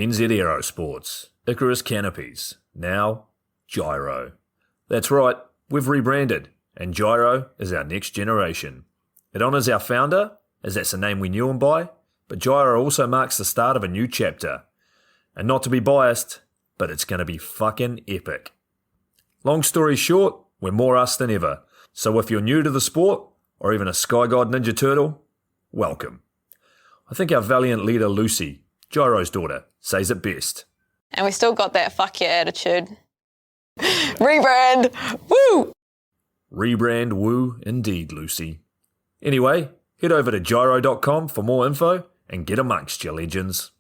NZ Aerosports, Icarus Canopies, now Gyro. That's right, we've rebranded, and Gyro is our next generation. It honours our founder, as that's the name we knew him by, but Gyro also marks the start of a new chapter. And not to be biased, but it's going to be fucking epic. Long story short, we're more us than ever. So if you're new to the sport, or even a Sky God Ninja Turtle, welcome. I think our valiant leader Lucy, Gyro's daughter, says it best. And we still got that fuck yeah attitude. Rebrand! Woo! Rebrand woo indeed, Lucy. Anyway, head over to gyro.com for more info and get amongst you legends.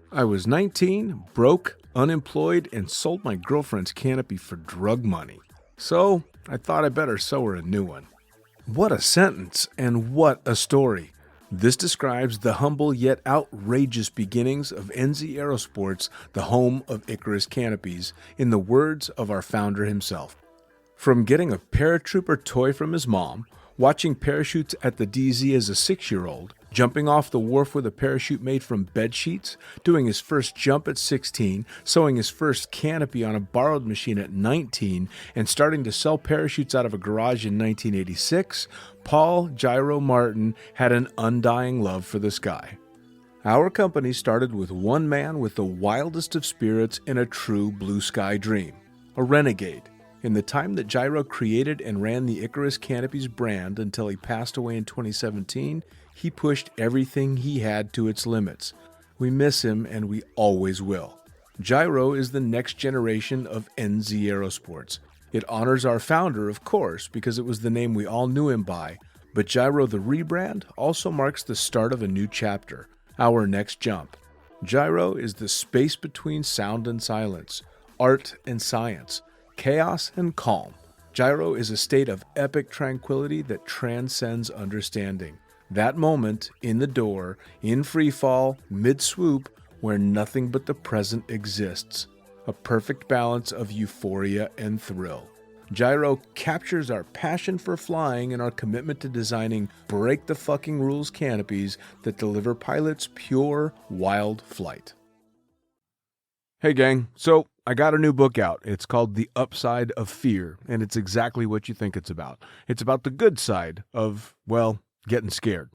I was 19, broke, unemployed, and sold my girlfriend's canopy for drug money. So I thought I better sew her a new one. What a sentence, and what a story. This describes the humble yet outrageous beginnings of NZ Aerosports, the home of Icarus Canopies, in the words of our founder himself. From getting a paratrooper toy from his mom, watching parachutes at the DZ as a 6-year-old, jumping off the wharf with a parachute made from bed sheets, doing his first jump at 16, sewing his first canopy on a borrowed machine at 19, and starting to sell parachutes out of a garage in 1986, Paul Gyro Martin had an undying love for the sky. Our company started with one man with the wildest of spirits and a true blue sky dream, a renegade. In the time that Gyro created and ran the Icarus Canopies brand until he passed away in 2017, he pushed everything he had to its limits. We miss him, and we always will. Gyro is the next generation of NZ Aerosports. It honors our founder, of course, because it was the name we all knew him by, but Gyro the rebrand also marks the start of a new chapter, our next jump. Gyro is the space between sound and silence, art and science, chaos and calm. Gyro is a state of epic tranquility that transcends understanding. That moment, in the door, in free fall, mid-swoop, where nothing but the present exists. A perfect balance of euphoria and thrill. Gyro captures our passion for flying and our commitment to designing break-the-fucking-rules canopies that deliver pilots pure, wild flight. Hey gang, so I got a new book out. It's called The Upside of Fear, and it's exactly what you think it's about. It's about the good side of, well, getting scared.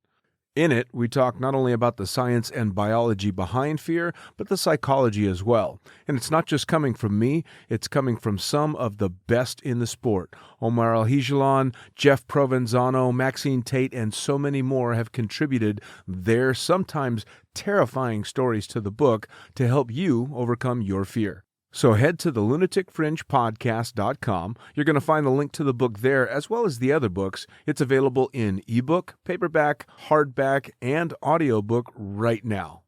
In it, we talk not only about the science and biology behind fear, but the psychology as well. And it's not just coming from me, it's coming from some of the best in the sport. Omar Alhigelan, Jeff Provenzano, Maxine Tate, and so many more have contributed their sometimes terrifying stories to the book to help you overcome your fear. So head to the lunaticfringepodcast.com. You're going to find the link to the book there, as well as the other books. It's available in ebook, paperback, hardback, and audiobook right now.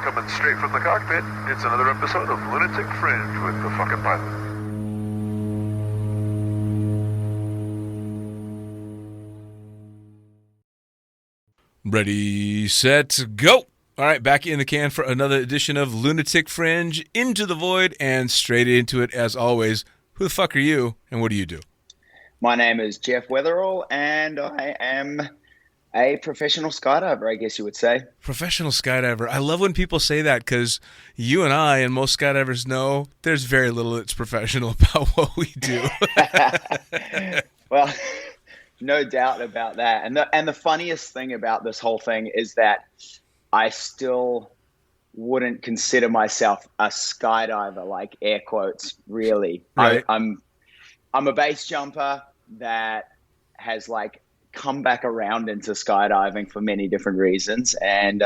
Coming straight from the cockpit, it's another episode of Lunatic Fringe with the fucking pilot. Ready, set, go! All right, back in the can for another edition of Lunatic Fringe, Into the Void, and straight into it as always. Who the fuck are you, and what do you do? My name is Jeff Weatherall, and I am a professional skydiver, I guess you would say. Professional skydiver. I love when people say that because you and I and most skydivers know there's very little that's professional about what we do. Well, no doubt about that. And the funniest thing about this whole thing is that I still wouldn't consider myself a skydiver, like air quotes, really. Right. I'm a base jumper that has like come back around into skydiving for many different reasons, and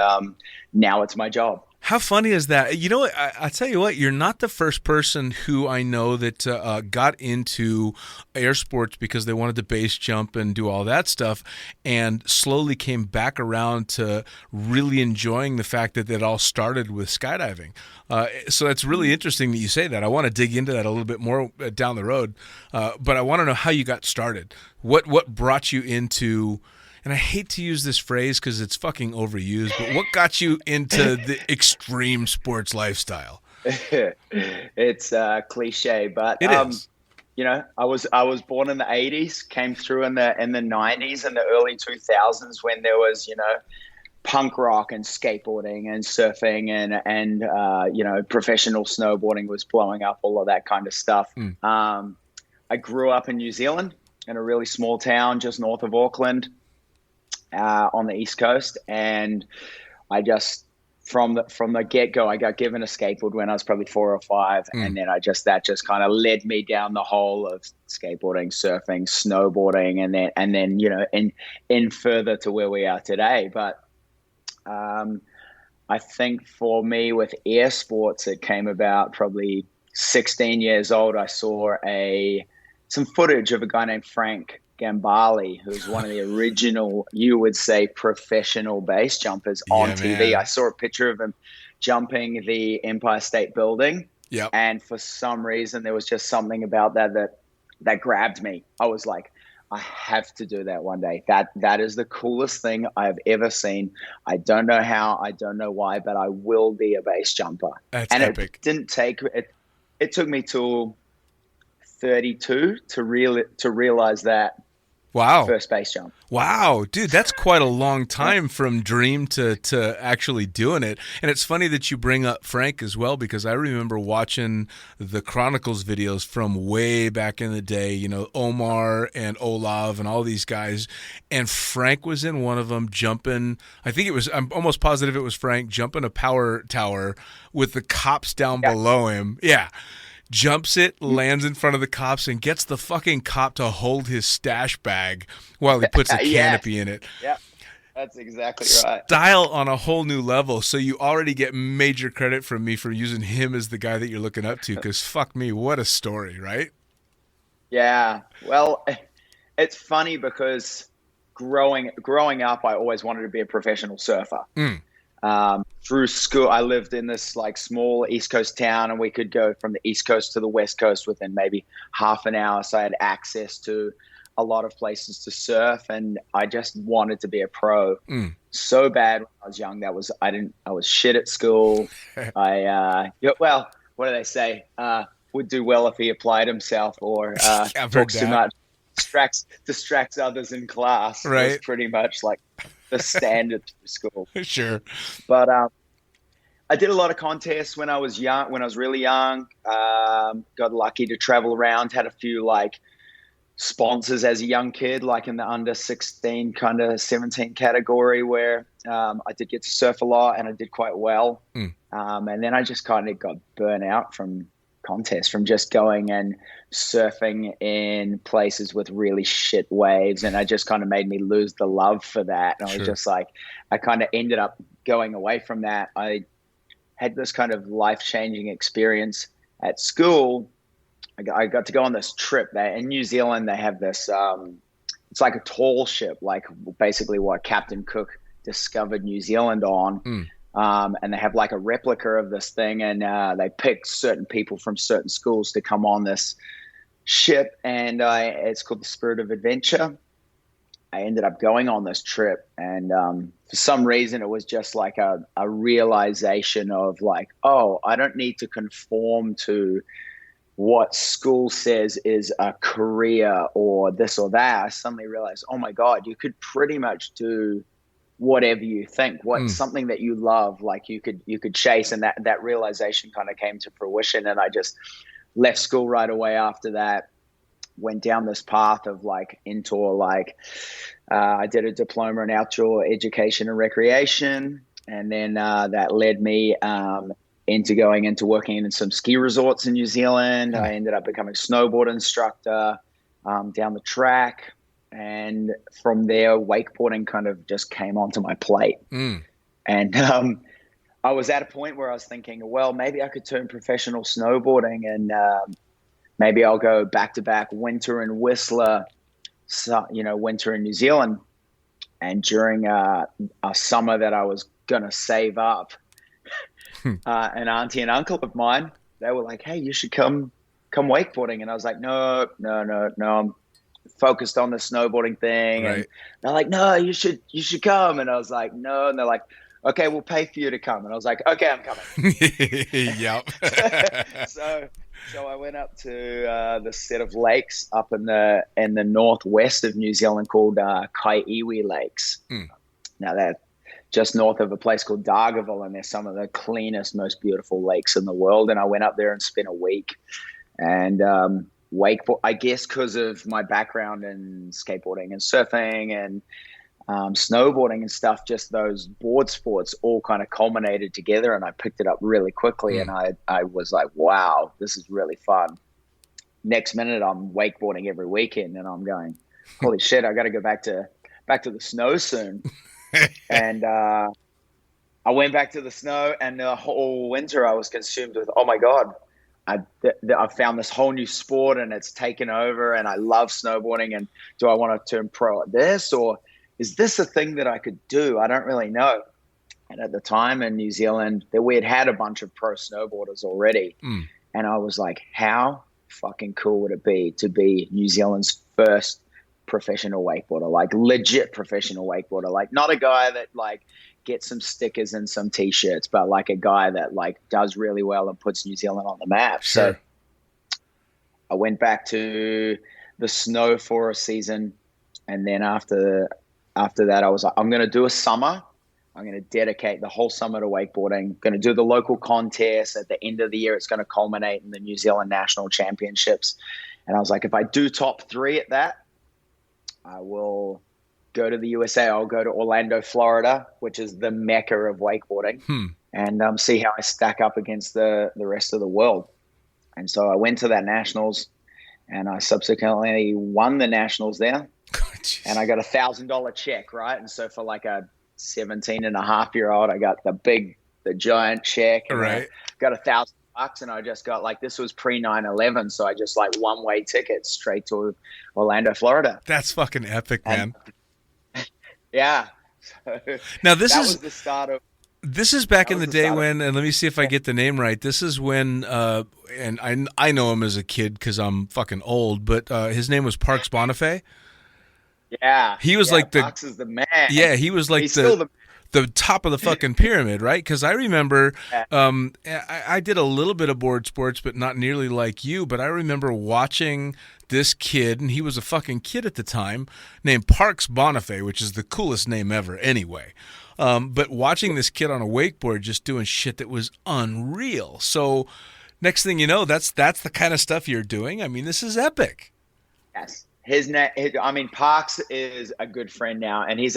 now it's my job. How funny is that? You know, I tell you what, you're not the first person who I know that got into air sports because they wanted to base jump and do all that stuff and slowly came back around to really enjoying the fact that it all started with skydiving. So it's really interesting that you say that. I want to dig into that a little bit more down the road, but I want to know how you got started. What brought you into... And I hate to use this phrase because it's fucking overused, but what got you into the extreme sports lifestyle? It's cliche, but it is. You know, I was born in the 80s, came through in the 90s and the early 2000s when there was, you know, punk rock and skateboarding and surfing and professional snowboarding was blowing up, all of that kind of stuff. I grew up in New Zealand in a really small town just north of Auckland on the East Coast. And I just, from the get-go, I got given a skateboard when I was probably 4 or 5. And then that just kind of led me down the hole of skateboarding, surfing, snowboarding, and then in further to where we are today. But I think for me with air sports, it came about probably 16 years old. I saw some footage of a guy named Frank Gambale, who's one of the original, you would say, professional base jumpers on TV. Man. I saw a picture of him jumping the Empire State Building. Yep. And for some reason, there was just something about that grabbed me. I was like, I have to do that one day. That is the coolest thing I've ever seen. I don't know how, I don't know why, but I will be a base jumper. That's and epic. It took me till 32 to realize that. Wow. First base jump. Wow, dude, that's quite a long time from dream to actually doing it. And it's funny that you bring up Frank as well, because I remember watching the Chronicles videos from way back in the day, you know, Omar and Olav and all these guys. And Frank was in one of them jumping, I'm almost positive it was Frank jumping a power tower with the cops down below him. Yeah. Jumps it, lands in front of the cops, and gets the fucking cop to hold his stash bag while he puts a canopy in it. Yeah, that's exactly right. Style on a whole new level. So you already get major credit from me for using him as the guy that you're looking up to, because fuck me, what a story, right? Yeah. Well, it's funny because growing up, I always wanted to be a professional surfer. Through school, I lived in this like small East Coast town, and we could go from the East Coast to the West Coast within maybe half an hour. So I had access to a lot of places to surf, and I just wanted to be a pro so bad when I was young. I was shit at school. What do they say? Would do well if he applied himself, or talks too much, distracts others in class. Right. It was pretty much like the standard through school. Sure. But I did a lot of contests when I was young, when I was really young. Got lucky to travel around, had a few like sponsors as a young kid, like in the under 16, kind of 17 category, where I did get to surf a lot and I did quite well. And then I just kind of got burnt out from contests, from just going and surfing in places with really shit waves, and I just kind of made me lose the love for that. And I was just like, I kind of ended up going away from that. I had this kind of life-changing experience at school. I got to go on this trip there in New Zealand. They have this it's like a tall ship, like basically what Captain Cook discovered New Zealand on. And they have like a replica of this thing, and they pick certain people from certain schools to come on this ship, and it's called the Spirit of Adventure. I ended up going on this trip, and for some reason it was just like a realization of like, oh, I don't need to conform to what school says is a career or this or that. I suddenly realized, oh my God, you could pretty much do whatever you think, something that you love, like you could chase. And that realization kind of came to fruition. And I just left school right away after that, went down this path of like indoor, like I did a diploma in outdoor education and recreation. And then that led me into going into working in some ski resorts in New Zealand. I ended up becoming a snowboard instructor down the track. And from there, wakeboarding kind of just came onto my plate. And I was at a point where I was thinking, well, maybe I could turn professional snowboarding, and maybe I'll go back-to-back winter in Whistler, winter in New Zealand. And during a summer that I was going to save up, an auntie and uncle of mine, they were like, hey, you should come wakeboarding. And I was like, no, I'm focused on the snowboarding thing. Right. And they're like, no, you should come. And I was like, no. And they're like, okay, we'll pay for you to come. And I was like, okay, I'm coming. Yep. So I went up to the set of lakes up in the northwest of New Zealand called Kiwi Lakes. Now that just north of a place called Dargaville, and there's some of the cleanest, most beautiful lakes in the world. And I went up there and spent a week. And wakeboard, I guess because of my background in skateboarding and surfing and snowboarding and stuff, just those board sports all kind of culminated together, and I picked it up really quickly. And I was like, wow, this is really fun. Next minute, I'm wakeboarding every weekend, and I'm going, holy shit, I got to go back to the snow soon. And I went back to the snow, and the whole winter I was consumed with, oh my God, I found this whole new sport, and it's taken over, and I love snowboarding. And do I want to turn pro at this, or is this a thing that I could do? I don't really know. And at the time in New Zealand, we had a bunch of pro snowboarders already. And I was like, how fucking cool would it be to be New Zealand's first professional wakeboarder, like legit professional wakeboarder, like not a guy that like gets some stickers and some t-shirts, but like a guy that like does really well and puts New Zealand on the map. Sure. So I went back to the snow for a season. And then after that, I was like, I'm going to do a summer. I'm going to dedicate the whole summer to wakeboarding. Going to do the local contest. At the end of the year, it's going to culminate in the New Zealand National Championships. And I was like, if I do top 3 at that, I will go to the USA. I'll go to Orlando, Florida, which is the mecca of wakeboarding, and see how I stack up against the rest of the world. And so I went to that nationals, and I subsequently won the nationals there. And I got $1,000 check, right? And so for like a 17-and-a-half-year-old, I got the giant check, and Right. I got $1,000, and I just got like, this was pre 9/11, so I just like one-way tickets straight to Orlando, Florida. That's fucking epic, man. Yeah. Now this was the start of. This is back in the was the day start of- when, and let me see if I get the name right. This is when, and I know him as a kid because I'm fucking old, but his name was Parks Bonifay. Yeah, He was like the- Fox is the man. Yeah, he was like He's still the top of the fucking pyramid, right? Because I remember, I did a little bit of board sports, but not nearly like you. But I remember watching this kid, and he was a fucking kid at the time, named Parks Bonifay, which is the coolest name ever anyway. But watching this kid on a wakeboard just doing shit that was unreal. So next thing you know, that's the kind of stuff you're doing. I mean, this is epic. Yes. Parks is a good friend now, and his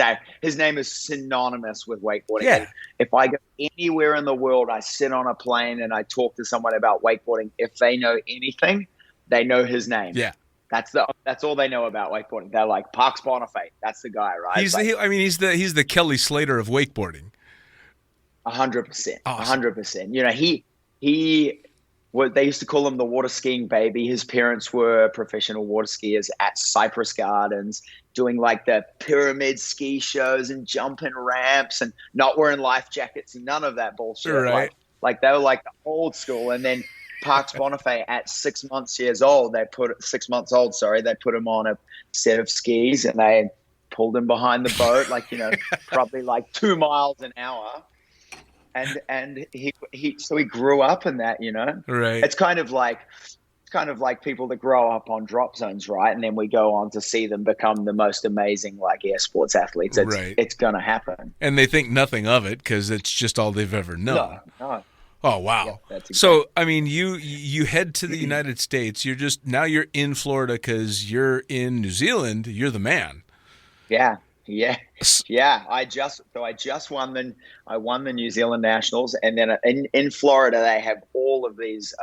name is synonymous with wakeboarding. Yeah. And if I go anywhere in the world, I sit on a plane and I talk to someone about wakeboarding, if they know anything, they know his name. Yeah. That's all they know about wakeboarding. They're like, Parks Bonifay. That's the guy, right? He's the Kelly Slater of wakeboarding. 100%. Awesome. 100%. You know, they used to call him the water skiing baby. His parents were professional water skiers at Cypress Gardens, doing like the pyramid ski shows and jumping ramps and not wearing life jackets and none of that bullshit. Right. Like they were like the old school. And then Parks Bonifay at 6 months old, they put him on a set of skis and they pulled him behind the boat, like, you know, probably like 2 miles an hour. And he grew up in that, you know. Right. It's kind of like people that grow up on drop zones, right? And then we go on to see them become the most amazing like air sports athletes. It's gonna happen. And they think nothing of it because it's just all they've ever known. No. Oh wow! Yeah, that's exactly. So I mean, you head to the United States. You're in Florida because you're in New Zealand. You're the man. Yeah. I just won the New Zealand Nationals, and then in Florida they have all of these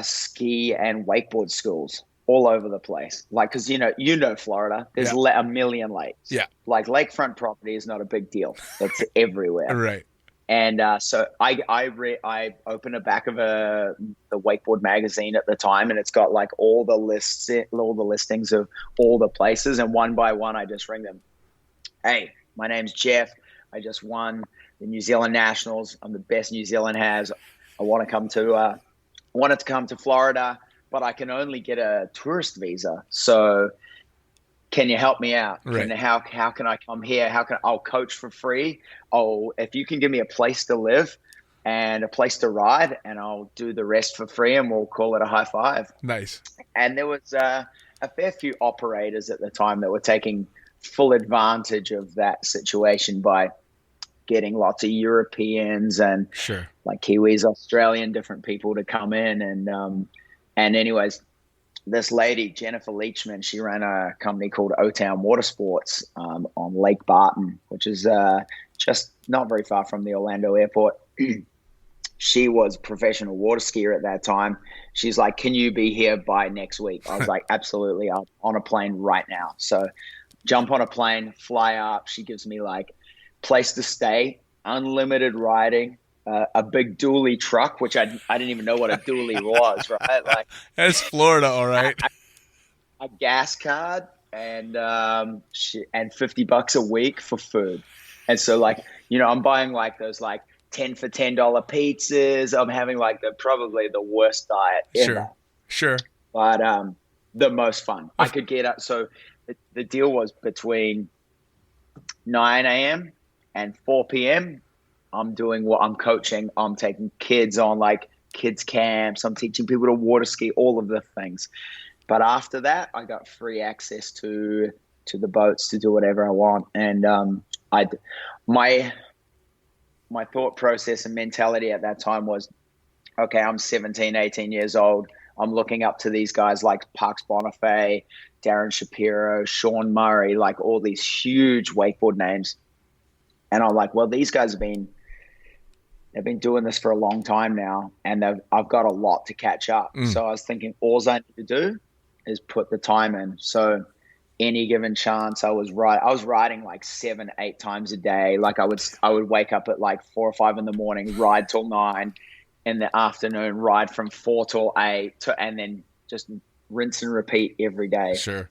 ski and wakeboard schools all over the place. Like, because you know Florida, there's a million lakes. Yeah, like lakefront property is not a big deal. It's everywhere. Right. And so I opened the back of the wakeboard magazine at the time, and it's got like all the listings of all the places, and one by one I just ring them. Hey, my name's Jeff. I just won the New Zealand Nationals. I'm the best New Zealand has. I wanted to come to Florida, but I can only get a tourist visa. So can you help me out? Right. How can I come here? I'll coach for free? If you can give me a place to live and a place to ride, and I'll do the rest for free, and we'll call it a high five. Nice. And there was a fair few operators at the time that were taking full advantage of that situation by getting lots of Europeans and Sure. like Kiwis, Australian, different people to come in. And anyways, this lady, Jennifer Leachman, she ran a company called O-Town Watersports on Lake Barton, which is just not very far from the Orlando airport. She was a professional water skier at that time. She's like, can you be here by next week? I was like, absolutely. I'm on a plane right now. So jump on a plane, fly up. She gives me like place to stay, unlimited riding, a big dually truck, which I didn't even know what a dually was, right? Like That's Florida, all right. a gas card and $50 a week for food. And so like, I'm buying like those like 10 for $10 pizzas. I'm having like probably the worst diet ever. Sure. But the most fun. I could get up. So the deal was between 9 a.m. and 4 p.m. I'm doing what I'm coaching. I'm taking kids on like kids camps. I'm teaching people to water ski, all of the things. But after that, I got free access to the boats to do whatever I want. And my thought process and mentality at that time was, okay, I'm 17, 18 years old. I'm looking up to these guys like Parks Bonifay, Darren Shapiro, Sean Murray, like all these huge wakeboard names. And I'm like, well, these guys they've been doing this for a long time now, and I've got a lot to catch up. So I was thinking all I need to do is put the time in. So any given chance, I was riding like 7-8 times a day. Like I would wake up at like 4 or 5 in the morning, ride till 9 in the afternoon, ride from 4 till 8 and then just rinse and repeat every day. Sure.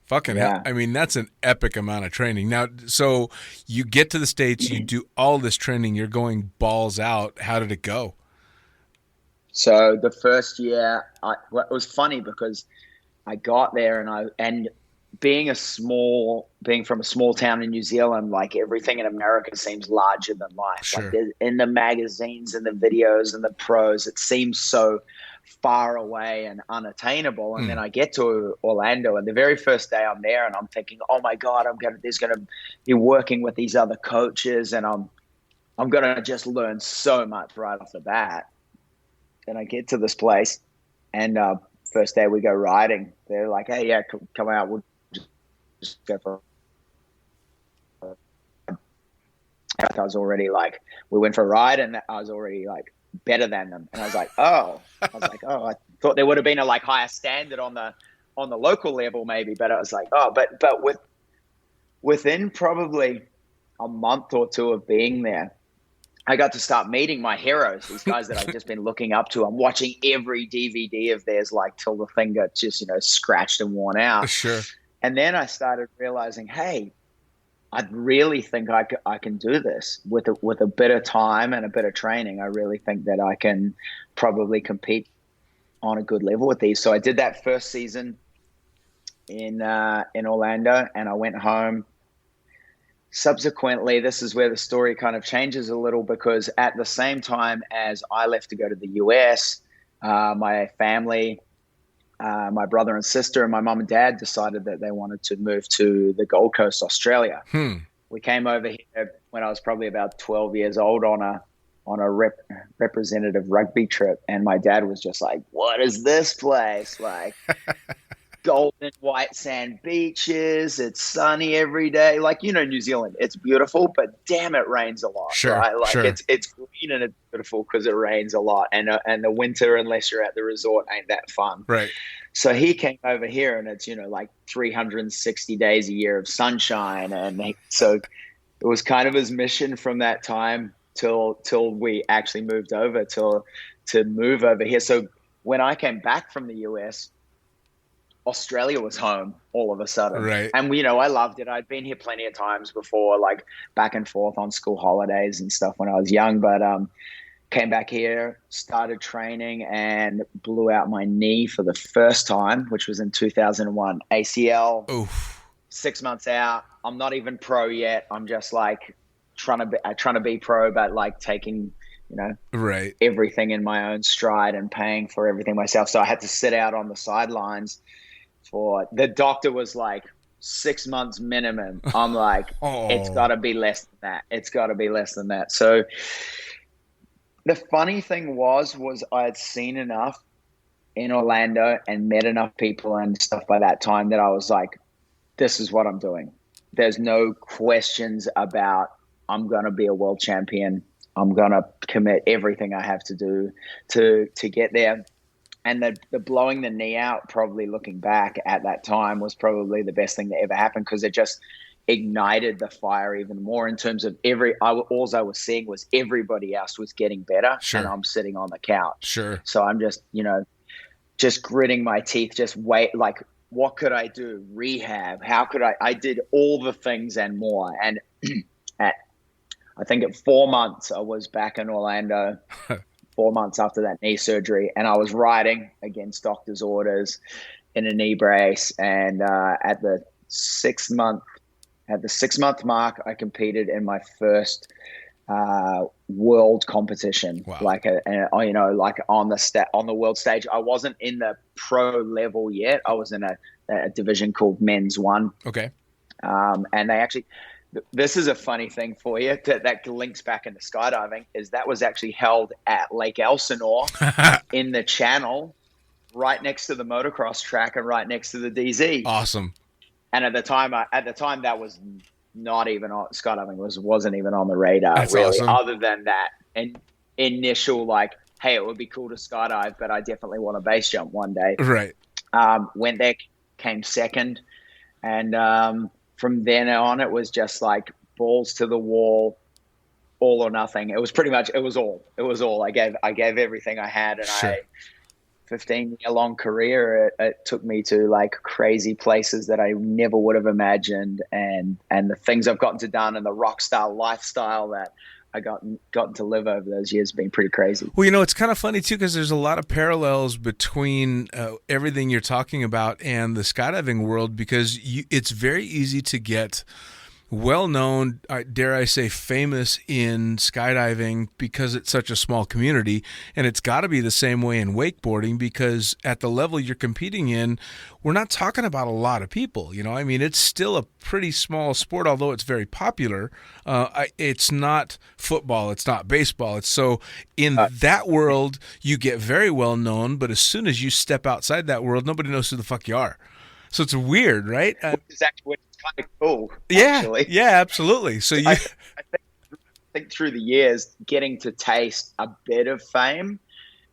Fucking hell. I mean, that's an epic amount of training. Now, so you get to the States, you do all this training, you're going balls out. How did it go? So the first year, it was funny because I got there and being from a small town in New Zealand, like everything in America seems larger than life. Sure. Like in the magazines and the videos and the pros, it seems so far away and unattainable. And then I get to Orlando, and the very first day I'm there, and I'm thinking, oh my God, there's gonna be working with these other coaches, and I'm gonna just learn so much right off the bat. And I get to this place, and first day we go riding. They're like, hey, yeah, come out. We'll just go for I was already like, we went for a ride, and I was already like better than them. And I was like, I thought there would have been a like higher standard on the local level maybe, but I was like, but within probably a month or two of being there, I got to start meeting my heroes, these guys that I've just been looking up to. I'm watching every DVD of theirs, like till the thing got just, scratched and worn out. Sure. And then I started realizing, hey, I really think I can do this with a bit of time and a bit of training. I really think that I can probably compete on a good level with these. So I did that first season in Orlando, and I went home. Subsequently, this is where the story kind of changes a little, because at the same time as I left to go to the US, my family, my brother and sister and my mom and dad decided that they wanted to move to the Gold Coast, Australia. We came over here when I was probably about 12 years old on a representative rugby trip, and my dad was just like, what is this place? Like golden white sand beaches, it's sunny every day. Like, New Zealand, it's beautiful, but damn, it rains a lot. Sure, right? Like sure. It's green and it's beautiful because it rains a lot, and the winter, unless you're at the resort, ain't that fun. Right. So he came over here, and it's like 360 days a year of sunshine, and so it was kind of his mission from that time till we actually moved over to move over here. So when I came back from the US, Australia was home all of a sudden. Right. And, I loved it. I'd been here plenty of times before, like back and forth on school holidays and stuff when I was young, but came back here, started training, and blew out my knee for the first time, which was in 2001. ACL. Oof. 6 months out. I'm not even pro yet. I'm just like trying to be pro, but like taking, right, everything in my own stride and paying for everything myself. So I had to sit out on the sidelines. The doctor was like 6 months minimum. I'm like, it's got to be less than that. It's got to be less than that. So the funny thing was I had seen enough in Orlando and met enough people and stuff by that time that I was like, this is what I'm doing. There's no questions about I'm going to be a world champion. I'm going to commit everything I have to do to get there. And the blowing the knee out, probably looking back at that time, was probably the best thing that ever happened, because it just ignited the fire even more in terms of all I was seeing was everybody else was getting better. Sure. And I'm sitting on the couch. Sure. So I'm just, just gritting my teeth, just wait, like, what could I do? Rehab. How could I did all the things and more. And I think at 4 months, I was back in Orlando, 4 months after that knee surgery, and I was riding against doctor's orders in a knee brace. And at the 6 month mark, I competed in my first world competition. Wow. Like on the world stage. I wasn't in the pro level yet. I was in a division called Men's One. Okay. And they actually. This is a funny thing for you that links back into skydiving, is that was actually held at Lake Elsinore in the channel, right next to the motocross track and right next to the DZ. Awesome. And at the time that was not even on skydiving, wasn't even on the radar. That's really, awesome. other than that initial like, hey, it would be cool to skydive, but I definitely want to base jump one day. Right. Went there, came second, and from then on, it was just like balls to the wall, all or nothing. It was pretty much, it was all. I gave everything I had, and Sure. 15-year-long career, it took me to like crazy places that I never would have imagined, and the things I've gotten to done, and the rock star lifestyle that I gotten to live over those years has been pretty crazy. Well, it's kind of funny too, because there's a lot of parallels between everything you're talking about and the skydiving world, because it's very easy to get well-known, dare I say famous in skydiving, because it's such a small community. And it's got to be the same way in wakeboarding, because at the level you're competing in, we're not talking about a lot of people. It's still a pretty small sport, although it's very popular. It's not football, it's not baseball. So in that world, you get very well known, but as soon as you step outside that world, nobody knows who the fuck you are. So it's weird, right? It's kind of cool. Yeah, actually. yeah, absolutely. So I think through the years, getting to taste a bit of fame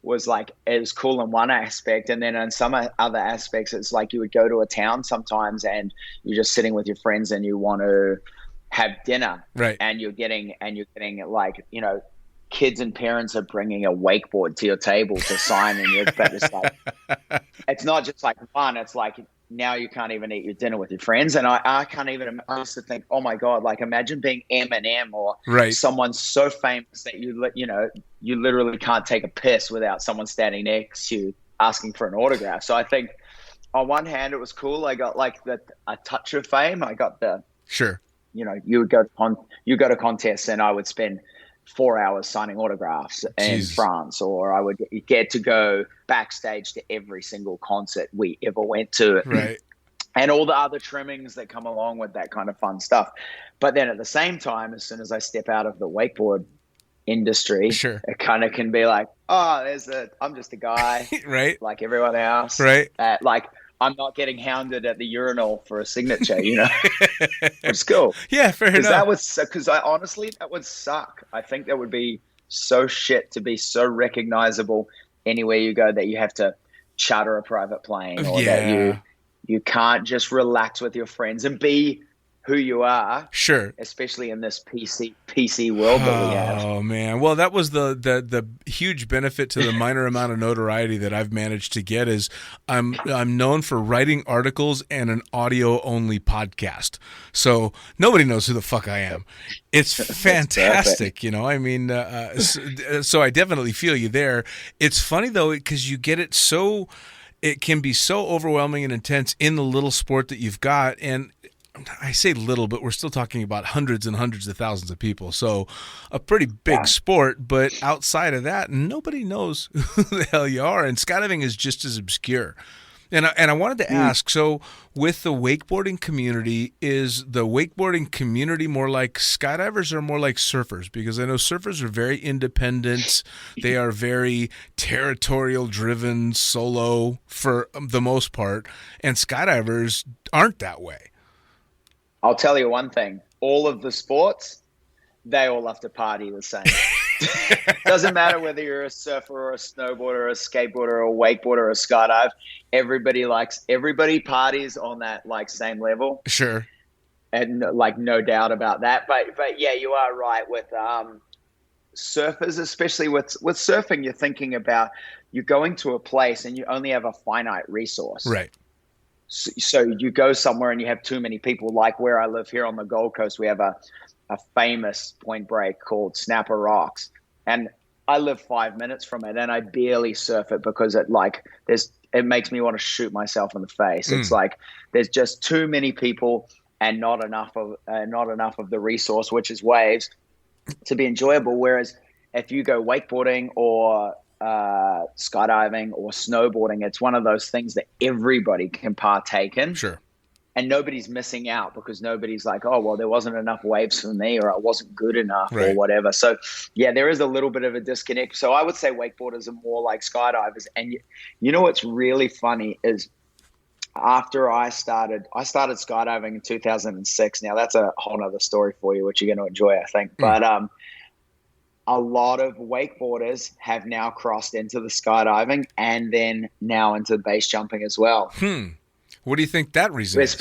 was like, it was cool in one aspect, and then in some other aspects, it's like you would go to a town sometimes, and you're just sitting with your friends, and you want to have dinner, right? And you're getting like, kids and parents are bringing a wakeboard to your table to sign, and it's like, it's not just like fun. It's like, now you can't even eat your dinner with your friends. And I can't even, I used to think, oh my God, like imagine being Eminem or someone so famous that you literally can't take a piss without someone standing next to you asking for an autograph. So I think on one hand, it was cool. I got like a touch of fame. I got sure. You would go to contests, and I would spend 4 hours signing autographs in France, or I would get to go backstage to every single concert we ever went to, right? And all the other trimmings that come along with that kind of fun stuff. But then at the same time, as soon as I step out of the wakeboard industry, sure, it kind of can be like, oh, I'm just a guy, right? Like everyone else, right? Like I'm not getting hounded at the urinal for a signature, It's cool. Yeah, fair enough. Because honestly, that would suck. I think that would be so shit to be so recognizable anywhere you go that you have to charter a private plane, or that you can't just relax with your friends and be who you are. Sure. Especially in this PC world that we have. Oh man. Well, that was the huge benefit to the minor amount of notoriety that I've managed to get is I'm known for writing articles and an audio only podcast. So nobody knows who the fuck I am. It's fantastic, So I definitely feel you there. It's funny though, because you get it so, it can be so overwhelming and intense in the little sport that you've got. And I say little, but we're still talking about hundreds and hundreds of thousands of people. So a pretty big sport, but outside of that, nobody knows who the hell you are. And skydiving is just as obscure. And I wanted to ask, so with the wakeboarding community, is the wakeboarding community more like skydivers or more like surfers? Because I know surfers are very independent. They are very territorial driven, solo for the most part. And skydivers aren't that way. I'll tell you one thing. All of the sports, they all love to party the same. Doesn't matter whether you're a surfer or a snowboarder or a skateboarder or a wakeboarder or a skydive. Everybody parties on that like same level. Sure. And like no doubt about that. But yeah, you are right with surfers, especially with surfing. You're thinking about you're going to a place and you only have a finite resource. Right. So you go somewhere and you have too many people. Like where I live here on the Gold Coast, we have a famous point break called Snapper Rocks, and I live 5 minutes from it, and I barely surf it because it makes me want to shoot myself in the face. It's like there's just too many people and not enough of the resource, which is waves, to be enjoyable. Whereas if you go wakeboarding or skydiving or snowboarding, it's one of those things that everybody can partake in. Sure. And nobody's missing out because nobody's like, oh, well, there wasn't enough waves for me, or I wasn't good enough, or whatever. So, yeah, there is a little bit of a disconnect. So I would say wakeboarders are more like skydivers. And you know what's really funny is after I started skydiving in 2006. Now, that's a whole nother story for you, which you're going to enjoy, I think. But a lot of wakeboarders have now crossed into the skydiving and then now into base jumping as well. What do you think that reason is?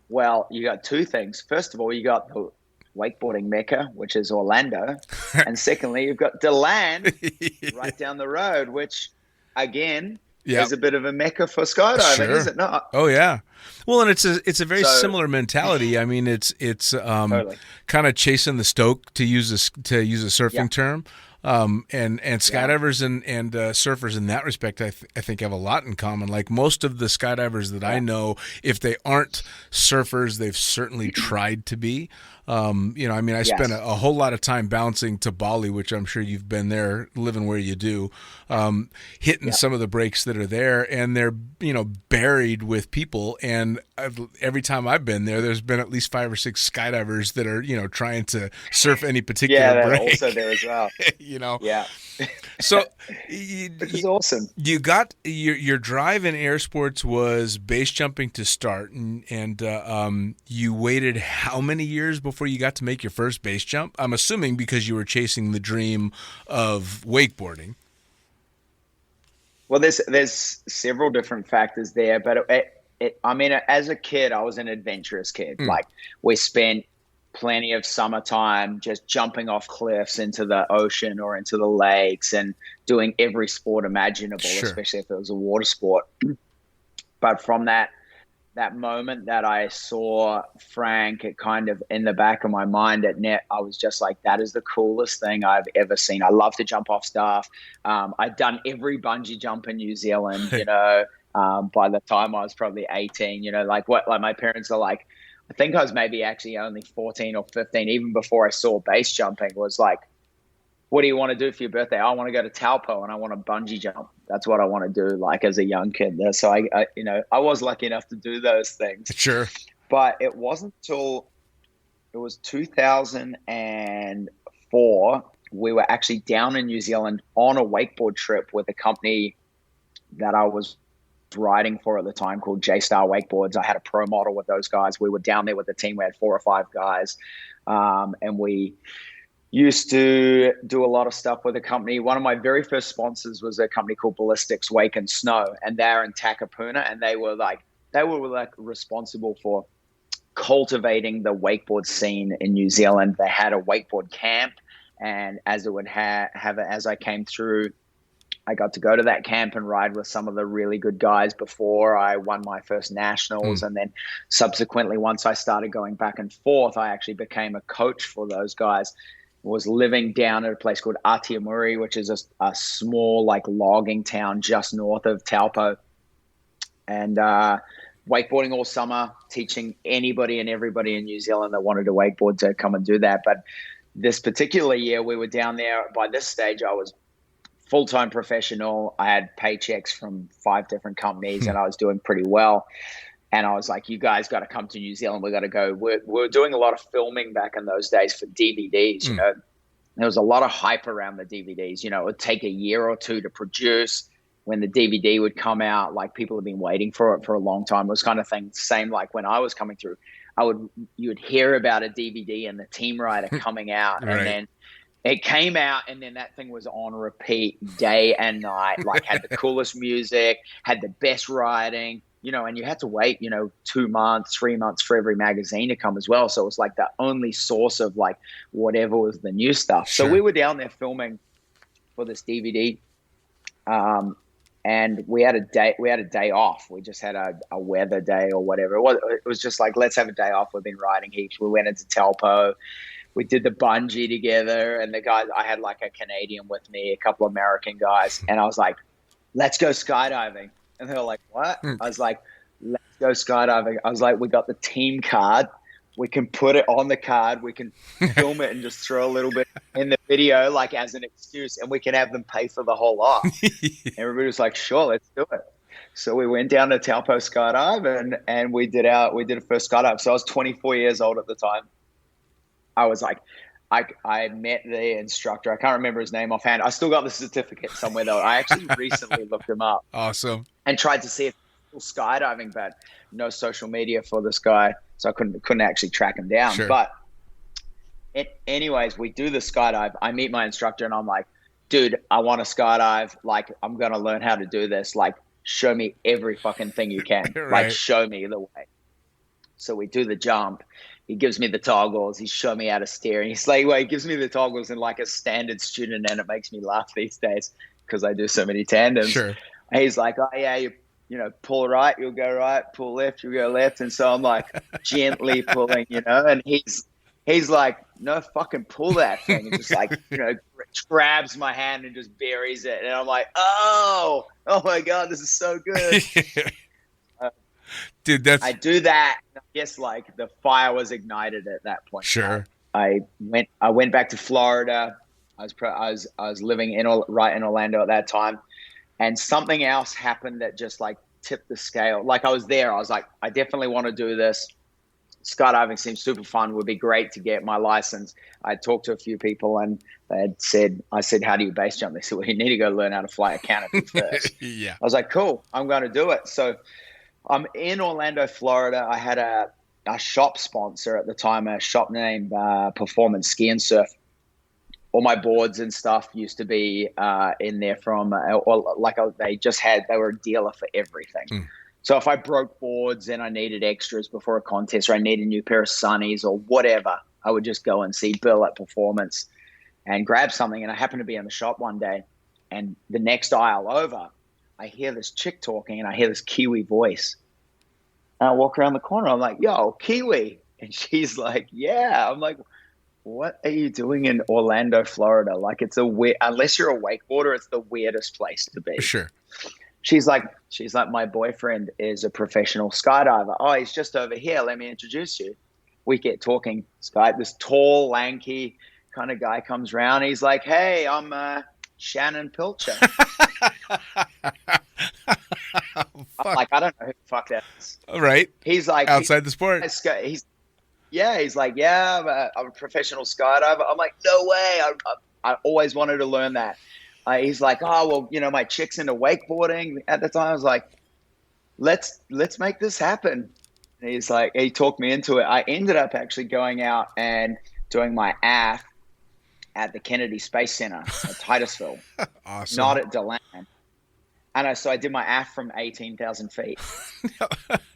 Well, you got two things. First of all, you got the wakeboarding mecca, which is Orlando. And secondly, you've got DeLand right down the road, which, again, is a bit of a mecca for skydiving, is it not? Oh, yeah. Well, and it's a very similar mentality. I mean, it's totally kind of chasing the stoke, to use a surfing term. And skydivers and surfers in that respect, I think have a lot in common. Like most of the skydivers that I know, if they aren't surfers, they've certainly tried to be. I spent a whole lot of time bouncing to Bali, which I'm sure you've been there, living where you do, hitting some of the breaks that are there, and they're, buried with people. And every time I've been there, there's been at least 5 or 6 skydivers that are, trying to surf any particular break. Yeah, also there as well. Yeah. So, which is awesome. You got your drive in air sports was base jumping to start, and you waited how many years before you got to make your first base jump? I'm assuming because you were chasing the dream of wakeboarding. Well, there's several different factors there, but as a kid, I was an adventurous kid. Like we spent plenty of summertime just jumping off cliffs into the ocean or into the lakes and doing every sport imaginable, especially if it was a water sport. But from that moment that I saw Frank, it kind of in the back of my mind at net, I was just like, that is the coolest thing I've ever seen. I love to jump off stuff. I'd done every bungee jump in New Zealand, by the time I was probably 18, like my parents are like, I think I was maybe actually only 14 or 15, even before I saw base jumping, was like, what do you want to do for your birthday? I want to go to Taupo and I want to bungee jump. That's what I want to do, like as a young kid. So I was lucky enough to do those things. Sure. But it wasn't until it was 2004, we were actually down in New Zealand on a wakeboard trip with a company that I was riding for at the time called J-Star Wakeboards. I had a pro model with those guys. We were down there with the team. We had 4 or 5 guys. And we used to do a lot of stuff with a company. One of my very first sponsors was a company called Ballistics Wake and Snow, and they're in Takapuna, and they were responsible for cultivating the wakeboard scene in New Zealand. They had a wakeboard camp, and as it would as I came through, I got to go to that camp and ride with some of the really good guys before I won my first nationals. And then subsequently, once I started going back and forth, I actually became a coach for those guys. Was living down at a place called Atiamuri, which is a small like logging town just north of Taupo. And wakeboarding all summer, teaching anybody and everybody in New Zealand that wanted to wakeboard to come and do that. But this particular year, we were down there. By this stage, I was full-time professional. I had paychecks from 5 different companies and I was doing pretty well. And I was like, you guys got to come to New Zealand. We got to go. We're doing a lot of filming back in those days for DVDs. You know, there was a lot of hype around the DVDs. You know, it would take a year or two to produce. When the DVD would come out, like people have been waiting for it for a long time. It was kind of thing. Same like when I was coming through, you would hear about a DVD and the Team Rider coming out, Right. and then it came out, and then that thing was on repeat day and night. Like had the coolest music, had the best writing. You know, and you had to wait, 2 months, 3 months for every magazine to come as well. So it was like the only source of like whatever was the new stuff. Sure. So we were down there filming for this DVD, and we had a day off. We just had a weather day or whatever. It was just like, let's have a day off. We've been riding heaps. We went into Taupo. We did the bungee together, and the guys, I had like a Canadian with me, a couple of American guys, and I was like, let's go skydiving. And they were like, what? I was like, let's go skydiving. I was like, we got the team card. We can put it on the card. We can film it and just throw a little bit in the video, like as an excuse, and we can have them pay for the whole lot. Everybody was like, sure, let's do it. So we went down to Taupo Skydive and we did a first skydive. So I was 24 years old at the time. I was like, I met the instructor. I can't remember his name offhand. I still got the certificate somewhere though. I actually recently looked him up. Awesome. And tried to see if he was still skydiving, but no social media for this guy, so I couldn't actually track him down. Sure. But anyways, we do the skydive. I meet my instructor and I'm like, dude, I want to skydive. Like, I'm gonna learn how to do this. Like, show me every fucking thing you can. Right. Like, show me the way. So we do the jump. He gives me the toggles. He's showing me how to steer. And he's like, well, he gives me the toggles in like a standard student, and it makes me laugh these days because I do so many tandems. Sure. And he's like, oh yeah, you pull right, you'll go right, pull left, you'll go left. And so I'm like gently pulling, and he's like, no, fucking pull that thing. And just like, grabs my hand and just buries it. And I'm like, oh my God, this is so good. Dude, I do that. I guess like the fire was ignited at that point. Sure. I went back to Florida. I was living right in Orlando at that time, and something else happened that just like tipped the scale. Like I was there. I was like, I definitely want to do this. Skydiving seems super fun. Would be great to get my license. I talked to a few people and I said, how do you base jump? They said, well, you need to go learn how to fly a canopy first. Yeah. I was like, cool, I'm going to do it. So I'm in Orlando, Florida. I had a shop sponsor at the time, a shop named Performance Ski and Surf. All my boards and stuff used to be in there from, they were a dealer for everything. So if I broke boards and I needed extras before a contest, or I needed a new pair of sunnies or whatever, I would just go and see Bill at Performance and grab something. And I happened to be in the shop one day, and the next aisle over, I hear this chick talking and I hear this Kiwi voice. And I walk around the corner. I'm like, yo, Kiwi. And she's like, yeah. I'm like, what are you doing in Orlando, Florida? Like, it's unless you're a wakeboarder, it's the weirdest place to be. Sure. She's like, my boyfriend is a professional skydiver. Oh, he's just over here. Let me introduce you. We get talking. This tall, lanky kind of guy comes around. He's like, hey, I'm Shannon Pilcher. I'm like, I don't know who the fuck that is. All right. He's like, outside the sport. He's like, yeah, I'm a professional skydiver. I'm like, no way. I always wanted to learn that. He's like, oh, well, my chick's into wakeboarding. At the time, I was like, let's make this happen. And he's like, he talked me into it. I ended up actually going out and doing my AF at the Kennedy Space Center at Titusville. Awesome. Not at DeLand. And so I did my AF from 18,000 feet.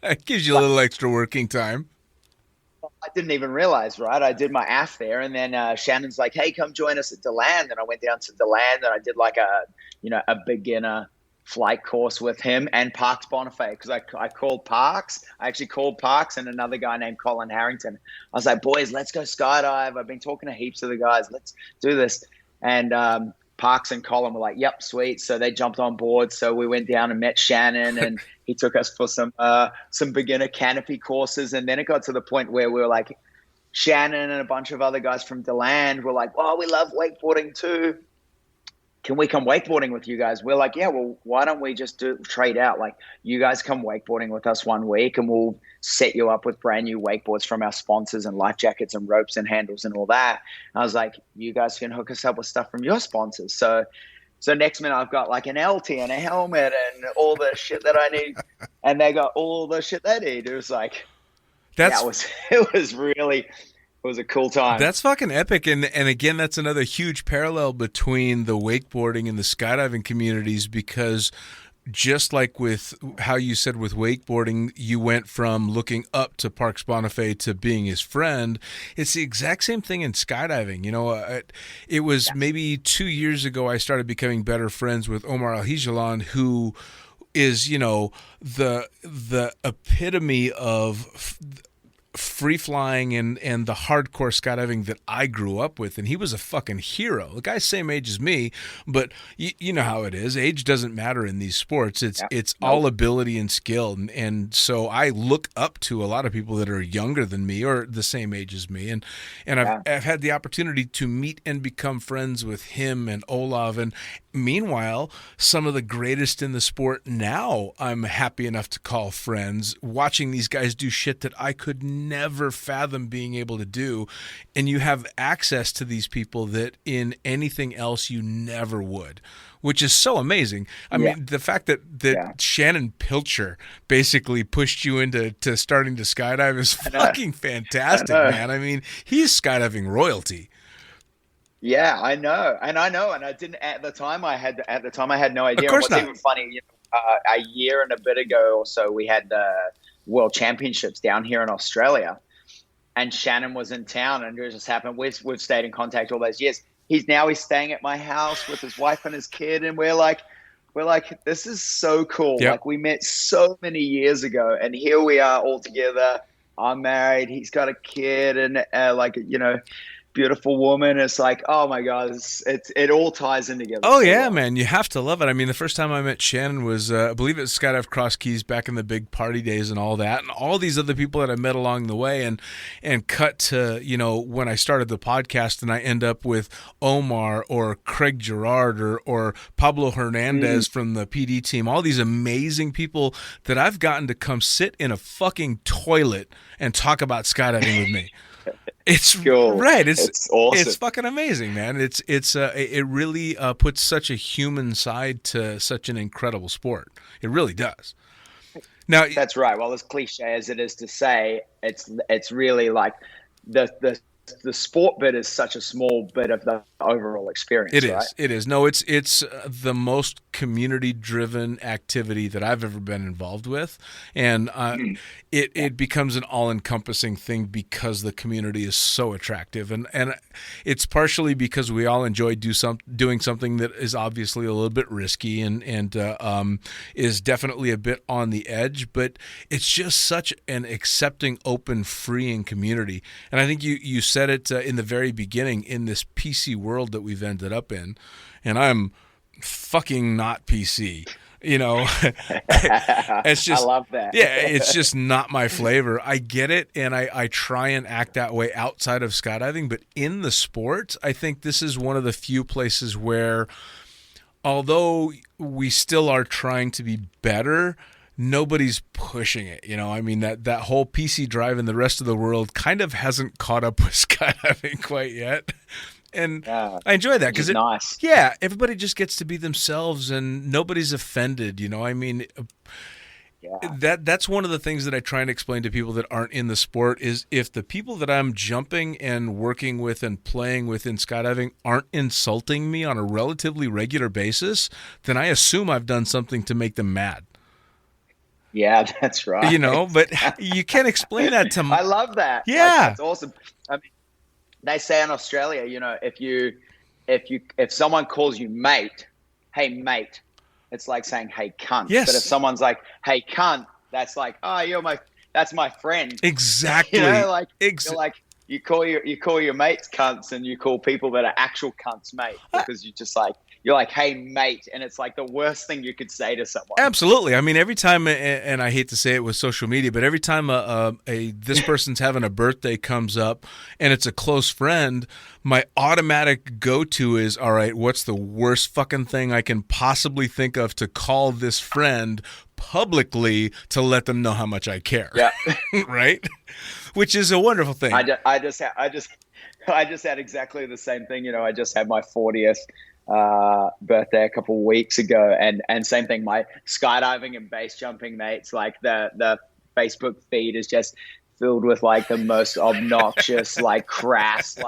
It gives you a little extra working time. I didn't even realize, right? I did my AF there, and then Shannon's like, hey, come join us at DeLand. And I went down to DeLand, and I did like a beginner flight course with him and Parks Bonifay, because I called Parks. I actually called Parks and another guy named Colin Harrington. I was like, boys, let's go skydive. I've been talking to heaps of the guys. Let's do this. And Parks and Colin were like, yep, sweet. So they jumped on board. So we went down and met Shannon, and he took us for some beginner canopy courses. And then it got to the point where we were like, Shannon and a bunch of other guys from DeLand were like, oh, we love wakeboarding too. can we come wakeboarding with you guys? We're like, yeah, well, why don't we just trade out? Like, you guys come wakeboarding with us one week and we'll set you up with brand new wakeboards from our sponsors and life jackets and ropes and handles and all that. And I was like, you guys can hook us up with stuff from your sponsors. So next minute I've got like an LT and a helmet and all the shit that I need. And they got all the shit they need. It was like, it was a cool time. That's fucking epic. And again, that's another huge parallel between the wakeboarding and the skydiving communities, because just like with how you said with wakeboarding, you went from looking up to Parks Bonifay to being his friend. It's the exact same thing in skydiving. You know, it was maybe 2 years ago I started becoming better friends with Omar Alhijalan, who is, you know, the epitome of free flying and the hardcore skydiving that I grew up with, and he was a fucking hero. The guy's same age as me, but you know how it is. Age doesn't matter in these sports. It's all ability and skill, and so I look up to a lot of people that are younger than me or the same age as me, and I've had the opportunity to meet and become friends with him and Olav, and meanwhile, some of the greatest in the sport now I'm happy enough to call friends, watching these guys do shit that I could never fathom being able to do. And you have access to these people that in anything else you never would, which is so amazing. I mean, the fact that Shannon Pilcher basically pushed you into starting to skydive is fucking fantastic, man. I mean, he's skydiving royalty. Yeah, I know. And I didn't at the time. I had no idea. Of course not. Even funny, you know, a year and a bit ago or so, we had the World Championships down here in Australia, and Shannon was in town, and it just happened. We've stayed in contact all those years. He's staying at my house with his wife and his kid, and we're like, this is so cool. Yep. Like, we met so many years ago, and here we are all together. I'm married. He's got a kid, and like, you know, beautiful woman. It's like, oh my God, it all ties in together. Oh yeah, man, you have to love it. I mean, the first time I met Shannon was, I believe it was Skydive Cross Keys back in the big party days and all that, and all these other people that I met along the way, and cut to, you know, when I started the podcast and I end up with Omar or Craig Gerard or Pablo Hernandez from the PD team, all these amazing people that I've gotten to come sit in a fucking toilet and talk about skydiving with me. It's cool. Right. It's awesome. It's fucking amazing, man. It really puts such a human side to such an incredible sport. It really does. Now, that's right. Well, as cliche as it is to say, it's really like the sport bit is such a small bit of the overall experience. It is. Right? It is. No, it's the most community-driven activity that I've ever been involved with, and it becomes an all-encompassing thing because the community is so attractive, and it's partially because we all enjoy doing something that is obviously a little bit risky and is definitely a bit on the edge, but it's just such an accepting, open, freeing community, and I think you said it in the very beginning, in this PC world that we've ended up in, and I'm fucking not PC. You know, it's just, I love that. Yeah, it's just not my flavor. I get it, and I try and act that way outside of skydiving, but in the sport, I think this is one of the few places where, although we still are trying to be better, nobody's pushing it. You know, I mean, that whole PC drive in the rest of the world kind of hasn't caught up with skydiving quite yet. And I enjoy that because nice. Yeah, everybody just gets to be themselves and nobody's offended. You know, I mean, that's one of the things that I try and explain to people that aren't in the sport is if the people that I'm jumping and working with and playing with in skydiving aren't insulting me on a relatively regular basis, then I assume I've done something to make them mad. Yeah, that's right. You know, but you can't explain that to me. I love that. Yeah. That's awesome. I mean, they say in Australia, you know, if someone calls you mate, hey mate, it's like saying hey cunt. Yes. But if someone's like hey cunt, that's like, oh, that's my friend. Exactly. You know, like you're like, you call your mates cunts, and you call people that are actual cunts mate, because you're like, hey mate, and it's like the worst thing you could say to someone. Absolutely. I mean, every time, and I hate to say it with social media, but every time this person's having a birthday comes up and it's a close friend, my automatic go-to is, all right, what's the worst fucking thing I can possibly think of to call this friend publicly to let them know how much I care? Yeah. Right? Which is a wonderful thing. I just had exactly the same thing. I just had my 40th birthday a couple of weeks ago, and same thing. My skydiving and base jumping mates, like the Facebook feed is just filled with like the most obnoxious, like crass,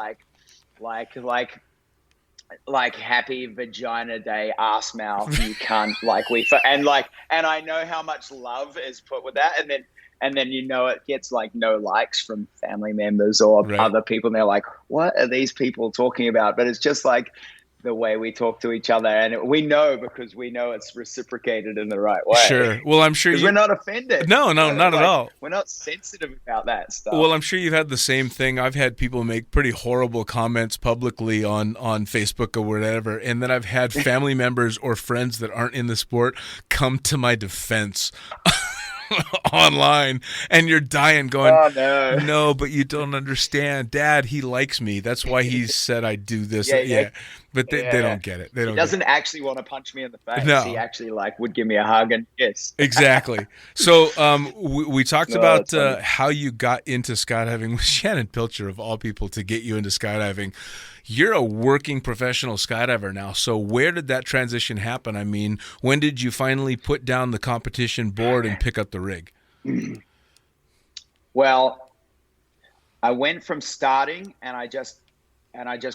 like happy vagina day ass mouth, you cunt, and I know how much love is put with that, and then it gets like no likes from family members or other people, and they're like, what are these people talking about? But it's just like the way we talk to each other, and we know it's reciprocated in the right way. Sure. Well, I'm sure we're not offended. No, not at all. We're not sensitive about that stuff. Well, I'm sure you've had the same thing. I've had people make pretty horrible comments publicly on Facebook or whatever, and then I've had family members or friends that aren't in the sport come to my defense online, and you're dying going, oh, no, but you don't understand. Dad, he likes me. That's why he said I do this. Yeah. But they don't get it. He doesn't actually want to punch me in the face. No. He actually would give me a hug and kiss. Exactly. So we talked about how you got into skydiving with Shannon Pilcher, of all people, to get you into skydiving. You're a working professional skydiver now. So where did that transition happen? I mean, when did you finally put down the competition board and pick up the rig? Well, I went from starting, and I just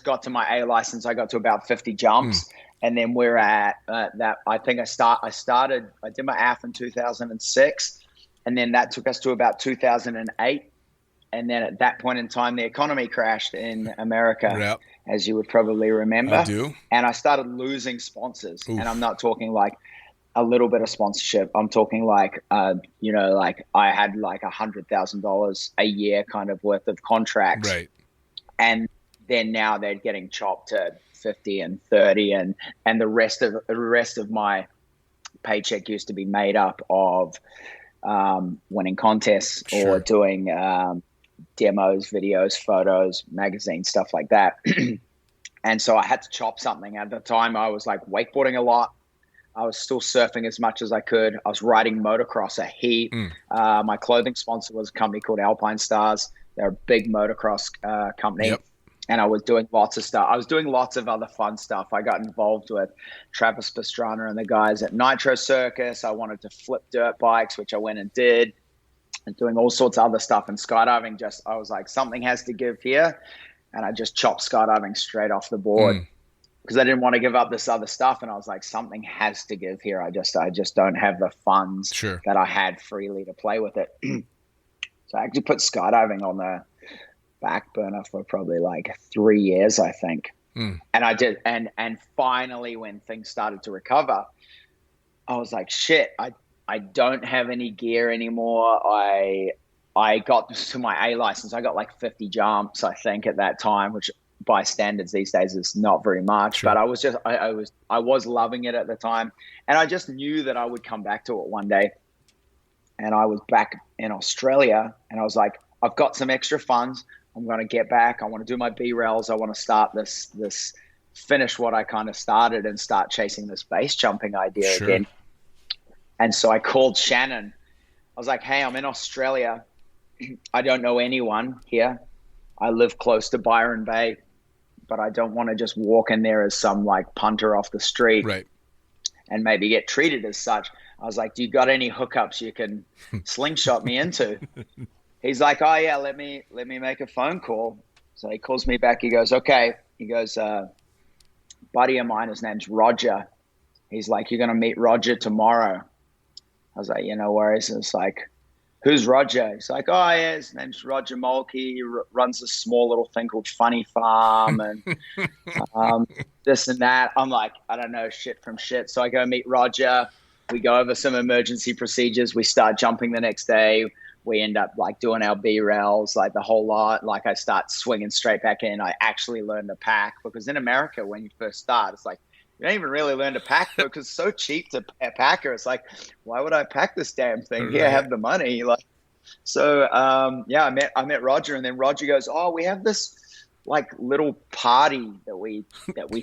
got to my A license. I got to about 50 jumps, and then we're at that. I think I did my AF in 2006, and then that took us to about 2008. And then at that point in time, the economy crashed in America, as you would probably remember. I do. And I started losing sponsors. Oof. And I'm not talking like a little bit of sponsorship. I'm talking like, like I had like $100,000 a year kind of worth of contracts. Right. And then now they're getting chopped to 50 and 30. And the rest of my paycheck used to be made up of winning contests or doing demos, videos, photos, magazines, stuff like that. And so I had to chop something. At the time, I was like wakeboarding a lot. I was still surfing as much as I could. I was riding motocross a heap. My clothing sponsor was a company called Alpine Stars. They're a big motocross company. Yep. And I was doing lots of stuff. I was doing lots of other fun stuff. I got involved with Travis Pastrana and the guys at Nitro Circus. I wanted to flip dirt bikes, which I went and did, and doing all sorts of other stuff. And skydiving, I was like, something has to give here. And I just chopped skydiving straight off the board because I didn't want to give up this other stuff. And I was like, something has to give here. I just don't have the funds that I had freely to play with it. So I actually put skydiving on the back burner for probably like 3 years, I think. And I did. And finally, when things started to recover, I was like, shit, I don't have any gear anymore. I got to my A license. I got like 50 jumps, I think, at that time, which by standards these days is not very much. But I was loving it at the time. And I just knew that I would come back to it one day. And I was back in Australia, and I was like, I've got some extra funds. I'm going to get back. I want to do my B-rails. I want to start finish what I kind of started and start chasing this base jumping idea again. And so I called Shannon. I was like, hey, I'm in Australia. I don't know anyone here. I live close to Byron Bay, but I don't want to just walk in there as some like punter off the street and maybe get treated as such. I was like, do you got any hookups you can slingshot me into? He's like, oh yeah, let me make a phone call. So he calls me back. He goes, okay. He goes, buddy of mine, his name's Roger. He's like, you're going to meet Roger tomorrow. I was like, no worries. And it's like, who's Roger? He's like, oh yeah, his name's Roger Molke. He runs a small little thing called Funny Farm and this and that. I'm like, I don't know shit from shit. So I go meet Roger. We go over some emergency procedures. We start jumping the next day. we end up like doing our B-rails, like the whole lot. Like I start swinging straight back in. I actually learned to pack, because in America, when you first start, it's like, you don't even really learn to pack because it's so cheap to pack. It's like, why would I pack this damn thing? Here, I have the money. Like, so yeah, I met Roger, and then Roger goes, oh, we have this like little party that we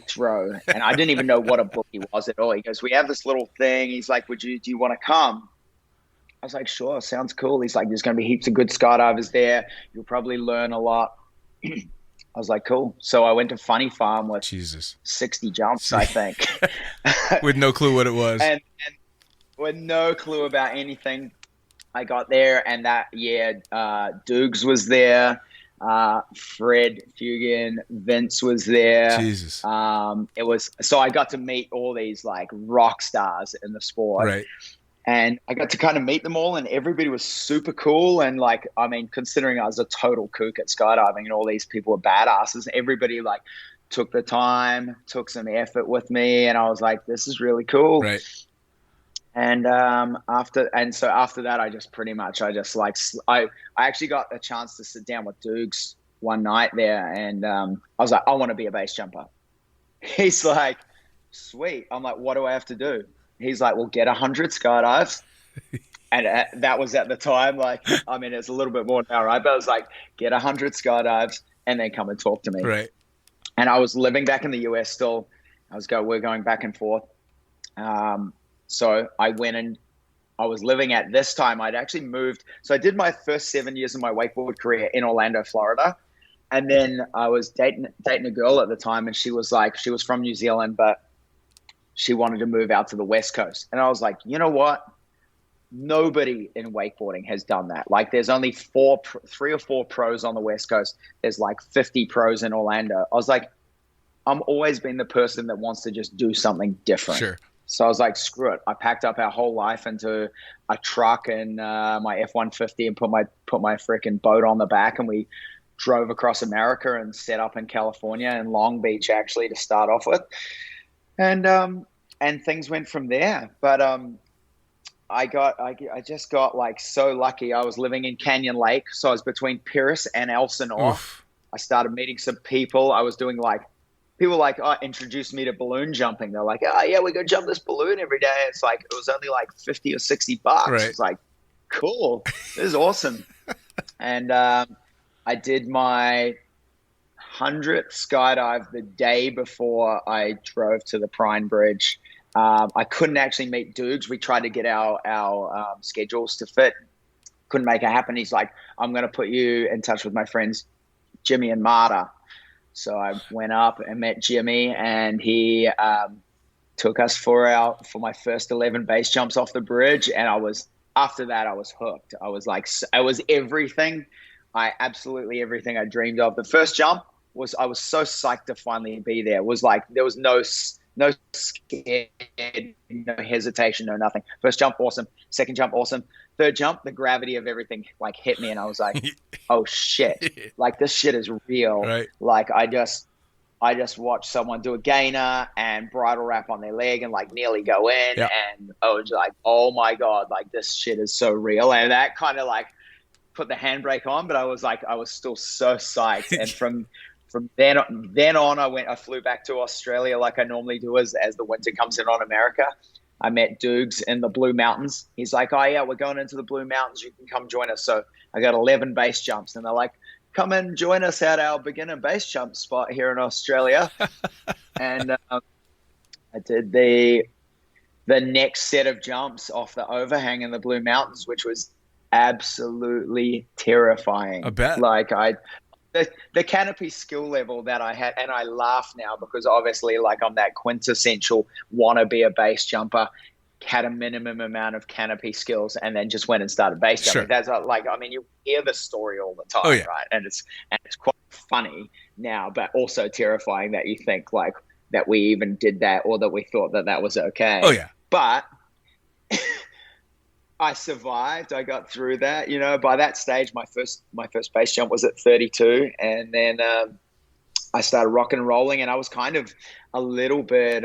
throw, and I didn't even know what a bookie was at all. He goes, we have this little thing. He's like, do you want to come? I was like, sure, sounds cool. He's like, there's going to be heaps of good skydivers there. You'll probably learn a lot. I was like, cool. So I went to Funny Farm with 60 jumps, I think. With no clue what it was. And with no clue about anything. I got there, and that year, Dukes was there. Fred Fugan, Vince was there. Jesus. So I got to meet all these like rock stars in the sport. Right. And I got to kind of meet them all, and everybody was super cool. And like, I mean, considering I was a total kook at skydiving and all these people were badasses, everybody like took the time, took some effort with me. And I was like, this is really cool. Right. And after that, I actually got a chance to sit down with Dukes one night there, and I was like, I want to be a base jumper. He's like, sweet. I'm like, what do I have to do? He's like, well, get 100 skydives. And that was at the time, like, I mean, it's a little bit more now, right? But I was like, get 100 skydives and then come and talk to me. Right. And I was living back in the US still. We're going back and forth. So I went, and I was living at this time. I'd actually moved. So I did my first 7 years of my wakeboard career in Orlando, Florida. And then I was dating a girl at the time, and she was from New Zealand, but she wanted to move out to the West Coast. And I was like, you know what? Nobody in wakeboarding has done that. Like, there's only 3 or 4 pros on the West Coast. There's like 50 pros in Orlando. I was like, I'm always been the person that wants to just do something different. Sure. So I was like, screw it. I packed up our whole life into a truck and my F-150 and put my freaking boat on the back, and we drove across America and set up in California and Long Beach, actually, to start off with. And things went from there. But I just got like so lucky. I was living in Canyon Lake, so I was between Pierce and Elsinore. Oof. I started meeting some people. I was doing like, people like introduced me to balloon jumping. They're like, oh yeah, we go jump this balloon every day. It's like, it was only like $50 or $60. Right. It's like, cool, this is awesome. And I did my 100th skydive the day before I drove to the Prime Bridge. I couldn't actually meet Dukes. We tried to get our schedules to fit. Couldn't make it happen. He's like, I'm going to put you in touch with my friends Jimmy and Marta. So I went up and met Jimmy, and he took us for my first 11 base jumps off the bridge. And after that, I was hooked. I was like, I was everything. Absolutely everything I dreamed of. The first jump I was so psyched to finally be there. It was like, there was no scared, no hesitation, no nothing. First jump, awesome. Second jump, awesome. Third jump, the gravity of everything like hit me, and I was like, oh shit, like this shit is real. Right. Like I just watched someone do a gainer and bridle wrap on their leg and like nearly go in. Yeah. And I was like, oh my God, like this shit is so real. And that kind of like put the handbrake on, but I was still so psyched. And from then on, I flew back to Australia like I normally do as the winter comes in on America. I met Dukes in the Blue Mountains. He's like, oh yeah, we're going into the Blue Mountains. You can come join us. So I got 11 base jumps, and they're like, come and join us at our beginner base jump spot here in Australia. And I did the next set of jumps off the overhang in the Blue Mountains, which was absolutely terrifying. I bet. Like the canopy skill level that I had, and I laugh now because obviously like I'm that quintessential wanna be a base jumper, had a minimum amount of canopy skills, and then just went and started base jumping. Sure. That's like, I mean, you hear the story all the time, Oh, yeah. right? And it's quite funny now, but also terrifying that you think like that we even did that, or that we thought that was okay. Oh yeah. But I survived. I got through that. You know, by that stage, my first base jump was at 32, and then I started rock and rolling, and I was kind of a little bit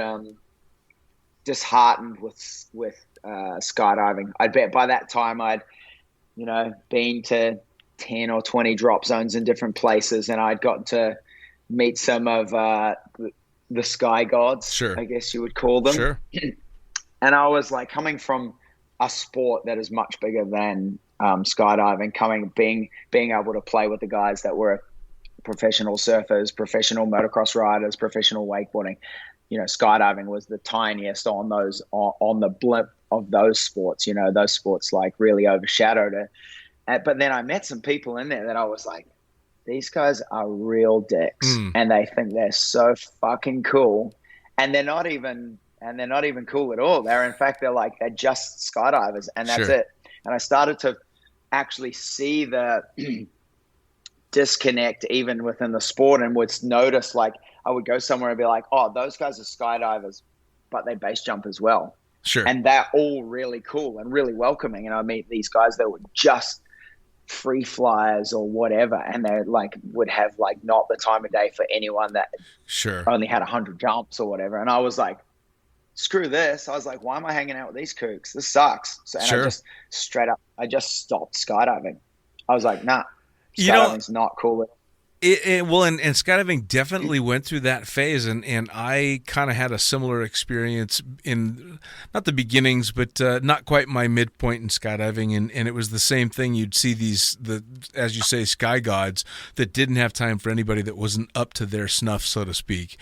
disheartened with skydiving. I bet by that time I'd been to 10 or 20 drop zones in different places, and I'd got to meet some of the sky gods, Sure. I guess you would call them. Sure. And I was like, coming from a sport that is much bigger than skydiving, being able to play with the guys that were professional surfers, professional motocross riders, professional wakeboarding. Skydiving was the tiniest on the blimp of those sports. Those sports like really overshadowed it. But then I met some people in there that I was like, these guys are real dicks, and they think they're so fucking cool, and they're not even cool at all. They're just skydivers, and that's it. And I started to actually see the disconnect even within the sport, and would notice, like, I would go somewhere and be like, oh, those guys are skydivers, but they base jump as well. Sure. And they're all really cool and really welcoming. And I meet these guys that were just free flyers or whatever, and they would have not the time of day for anyone that only had 100 jumps or whatever. And I was like, screw this. I was like, why am I hanging out with these kooks? This sucks. I just straight up, I just stopped skydiving. I was like, nah, skydiving's not cool at all. And skydiving definitely went through that phase, and I kind of had a similar experience in not the beginnings, but not quite my midpoint in skydiving, and it was the same thing. You'd see as you say, sky gods that didn't have time for anybody that wasn't up to their snuff, so to speak.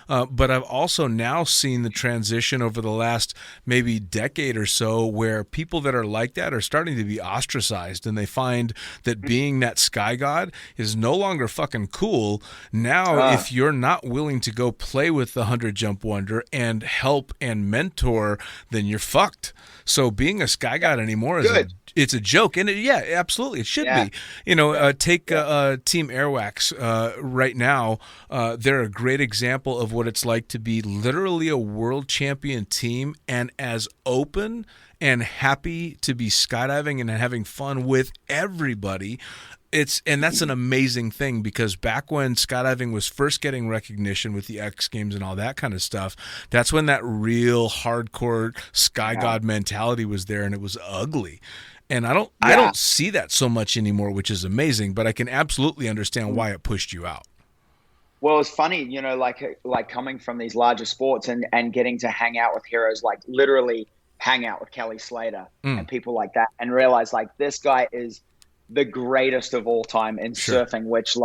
But I've also now seen the transition over the last maybe decade or so where people that are like that are starting to be ostracized, and they find that being that sky god is no longer fucking cool. Now, if you're not willing to go play with the 100 Jump Wonder and help and mentor, then you're fucked. So being a sky god anymore is it's a joke, and absolutely, it should be. Take Team Airwax right now. They're a great example of what it's like to be literally a world champion team, and as open and happy to be skydiving and having fun with everybody. And that's an amazing thing, because back when skydiving was first getting recognition with the X Games and all that kind of stuff, that's when that real hardcore sky god mentality was there, and it was ugly. And I don't see that so much anymore, which is amazing, but I can absolutely understand why it pushed you out. Well, it's funny, like coming from these larger sports and getting to hang out with heroes, like literally hang out with Kelly Slater and people like that, and realize like this guy is the greatest of all time in surfing, which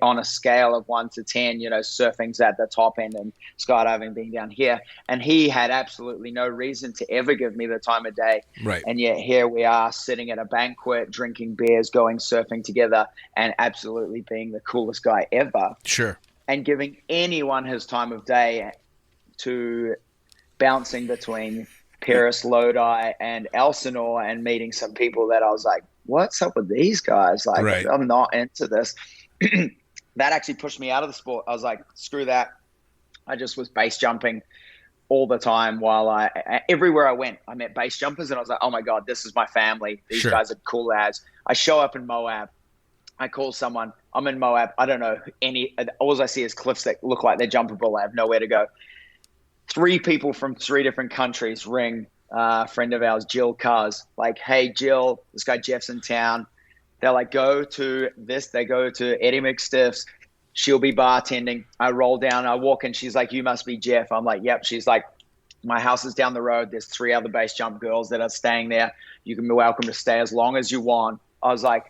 on a scale of 1 to 10, surfing's at the top end and skydiving being down here. And he had absolutely no reason to ever give me the time of day. Right. And yet here we are sitting at a banquet, drinking beers, going surfing together, and absolutely being the coolest guy ever. Sure. And giving anyone his time of day to bouncing between Paris, Lodi, and Elsinore, and meeting some people that I was like, what's up with these guys? I'm not into this. That actually pushed me out of the sport. I was like, screw that. I just was base jumping all the time everywhere I went, I met base jumpers, and I was like, oh my God, this is my family. These guys are cool as. I show up in Moab. I call someone. I'm in Moab. I don't know all I see is cliffs that look like they're jumpable. I have nowhere to go. 3 people from 3 different countries ring a friend of ours, Jill Cars, like, hey, Jill, this guy Jeff's in town. They're like, go to this. They go to Eddie McStiff's. She'll be bartending. I roll down. I walk in. She's like, you must be Jeff. I'm like, yep. She's like, my house is down the road. There's 3 other base jump girls that are staying there. You can be welcome to stay as long as you want. I was like,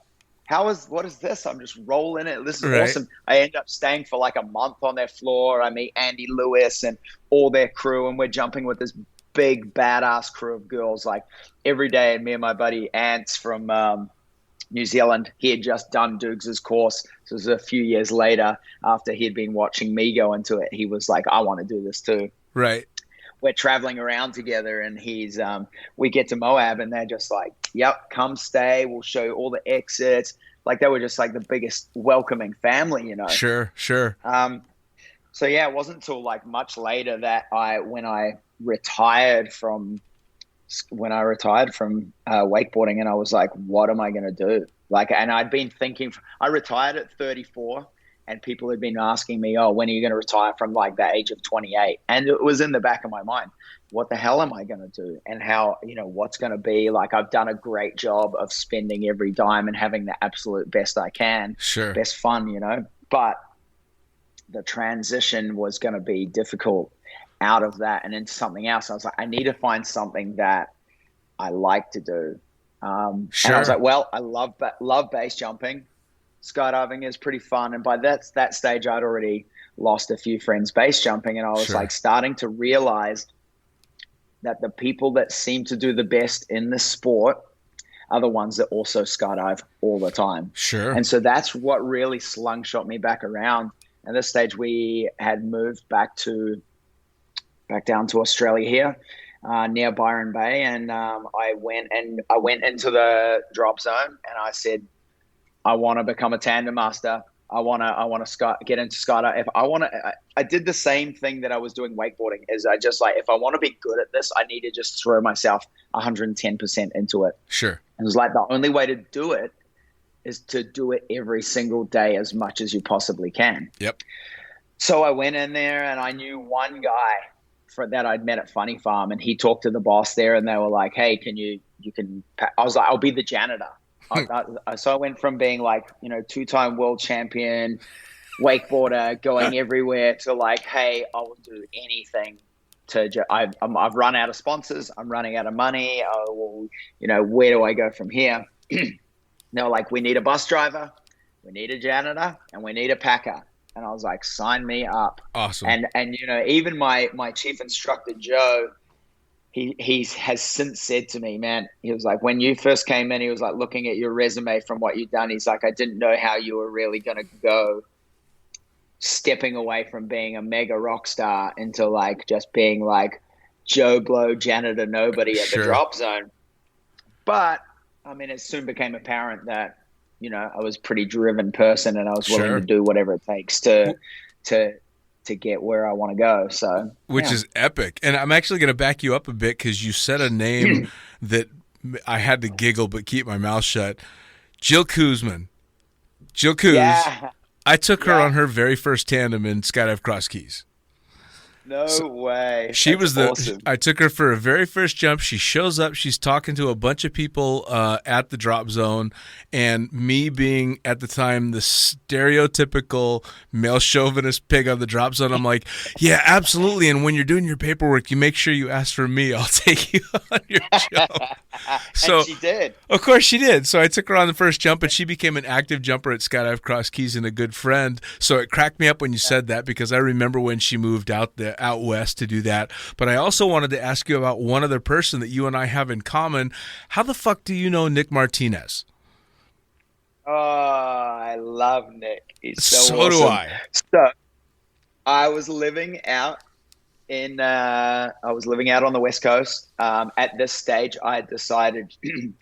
what is this? I'm just rolling it. This is awesome. I end up staying for like a month on their floor. I meet Andy Lewis and all their crew, and we're jumping with this big badass crew of girls like every day. And me and my buddy Ants from New Zealand, he had just done Dukes' course. So it was a few years later, after he'd been watching me go into it, he was like, I want to do this too. Right. We're traveling around together, and we get to Moab, and they're just like, yep, come stay. We'll show you all the exits. Like, they were just like the biggest welcoming family, Sure. So yeah, it wasn't until like much later that when I retired from wakeboarding, and I was like, what am I going to do? Like, and I'd been thinking, I retired at 34, and people had been asking me, oh, when are you going to retire from like the age of 28? And it was in the back of my mind, what the hell am I going to do? And how, what's going to be like, I've done a great job of spending every dime and having the absolute best I can, Sure. best fun, but the transition was going to be difficult out of that and into something else. I was like, I need to find something that I like to do. Sure. And I was like, well, I love base jumping. Skydiving is pretty fun. And by that stage, I'd already lost a few friends base jumping. And I was Sure. like starting to realize that the people that seem to do the best in the sport are the ones that also skydive all the time. Sure. And so that's what really slingshot me back around. At this stage, we had moved back down to Australia here, near Byron Bay. And I went into the drop zone and I said, I want to become a tandem master. I want to get into skydive. I did the same thing that I was doing wakeboarding. Is I just like, if I want to be good at this, I need to just throw myself 110% into it. Sure. And it was like the only way to do it is to do it every single day as much as you possibly can. Yep. So I went in there and I knew one guy that I'd met at Funny Farm, and he talked to the boss there, and they were like, hey, I was like, I'll be the janitor. So I went from being like, 2-time world champion wakeboarder, going everywhere, to like, hey, I will do anything I've run out of sponsors. I'm running out of money. Where do I go from here? They were like, we need a bus driver, we need a janitor, and we need a packer. And I was like, sign me up. Awesome. And even my chief instructor, Joe, he has since said to me, man, he was like, when you first came in, he was like, looking at your resume from what you've done, he's like, I didn't know how you were really going to go stepping away from being a mega rock star into like just being like Joe Blow janitor nobody at the drop zone. But I mean, it soon became apparent that, I was a pretty driven person, and I was willing to do whatever it takes to get where I want to go. So, which is epic. And I'm actually going to back you up a bit, because you said a name that I had to giggle but keep my mouth shut. Jill Koosman. Jill Koos. Yeah. I took her on her very first tandem in Skydive Cross Keys. No way. She was awesome. I took her for her very first jump. She shows up. She's talking to a bunch of people at the drop zone, and me being at the time the stereotypical male chauvinist pig on the drop zone, I'm like, yeah, absolutely. And when you're doing your paperwork, you make sure you ask for me. I'll take you on your jump. So and she did. Of course she did. So I took her on the first jump, and she became an active jumper at Skydive Cross Keys and a good friend. So it cracked me up when you said that, because I remember when she moved out west to do that. But I also wanted to ask you about one other person that you and I have in common. How the fuck do you know Nick Martinez? Oh, I love Nick. He's so awesome. Do I. So I was living out on the West Coast. At this stage, I had decided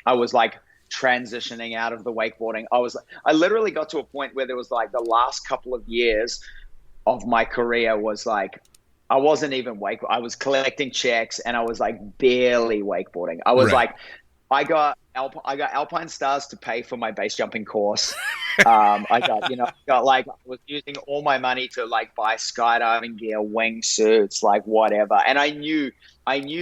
I was like transitioning out of the wakeboarding. I literally got to a point where there was like the last couple of years of my career was like, I wasn't even I was collecting checks, and I was like barely wakeboarding. I was like, I got Alpine Stars to pay for my base jumping course. I was using all my money to like buy skydiving gear, wingsuits, like whatever. And I knew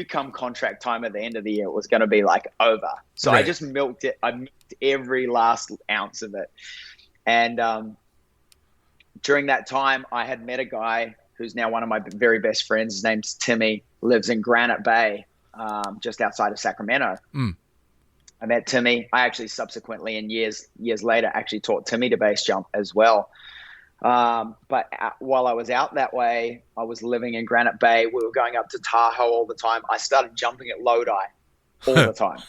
come contract time at the end of the year, it was going to be like over. So I just milked it. I milked every last ounce of it. And during that time, I had met a guy who's now one of my very best friends. His name's Timmy, lives in Granite Bay, just outside of Sacramento. I met Timmy. I actually subsequently, and years later, actually taught Timmy to base jump as well. But while I was out that way, I was living in Granite Bay. We were going up to Tahoe all the time. I started jumping at Lodi all the time.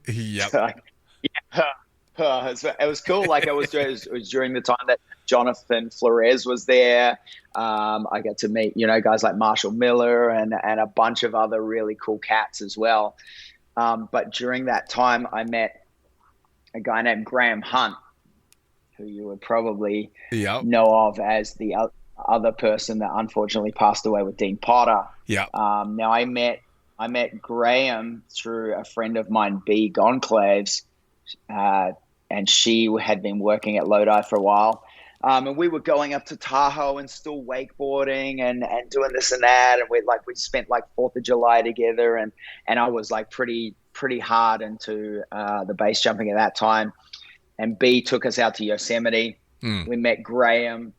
Yep. So, it was cool. Like it was during the time that Jonathan Flores was there. I got to meet, guys like Marshall Miller and a bunch of other really cool cats as well. But during that time, I met a guy named Graham Hunt, who you would probably know of as the other person that unfortunately passed away with Dean Potter. Yeah. Now I met Graham through a friend of mine, B. Gonclaves, and she had been working at Lodi for a while. And we were going up to Tahoe and still wakeboarding and doing this and that. And we spent like 4th of July together. And I was like pretty hard into the base jumping at that time. And B took us out to Yosemite. We met Graham.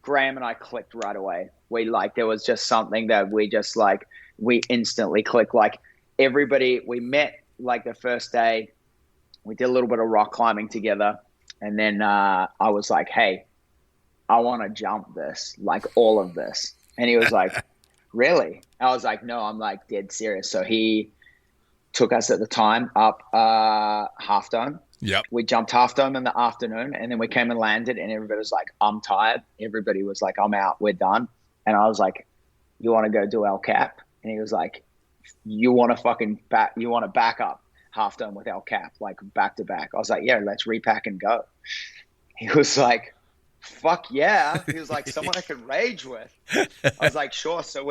Graham and I clicked right away. There was just something that we instantly clicked. Like everybody, we met like the first day. We did a little bit of rock climbing together. And then I was like, hey, I want to jump this, like all of this. And he was like, really? I was like, no, I'm like dead serious. So he took us at the time up Half Dome. Yep. We jumped Half Dome in the afternoon, and then we came and landed, and everybody was like, I'm tired. Everybody was like, I'm out. We're done. And I was like, you want to go do El Cap? And he was like, you want to back up Half Dome with El Cap, like back to back. I was like, yeah, let's repack and go. He was like, fuck yeah. He was like, someone I could rage with. I was like, sure. So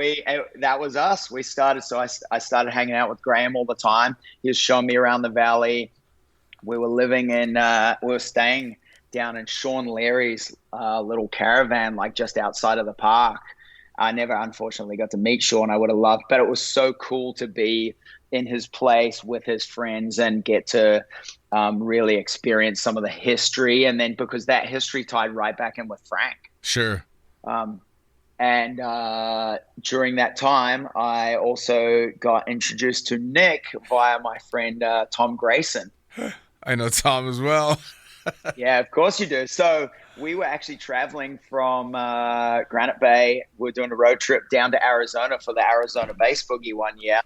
that was us. We started. So I started hanging out with Graham all the time. He was showing me around the valley. We were we were staying down in Sean Larry's little caravan, like just outside of the park. I never, unfortunately, got to meet Sean. I would have loved, but it was so cool to be in his place with his friends and get to really experience some of the history. And then because that history tied right back in with Frank. Sure. And during that time, I also got introduced to Nick via my friend Tom Grayson. I know Tom as well. Yeah, of course you do. So we were actually traveling from Granite Bay. We were doing a road trip down to Arizona for the Arizona Base Boogie one year.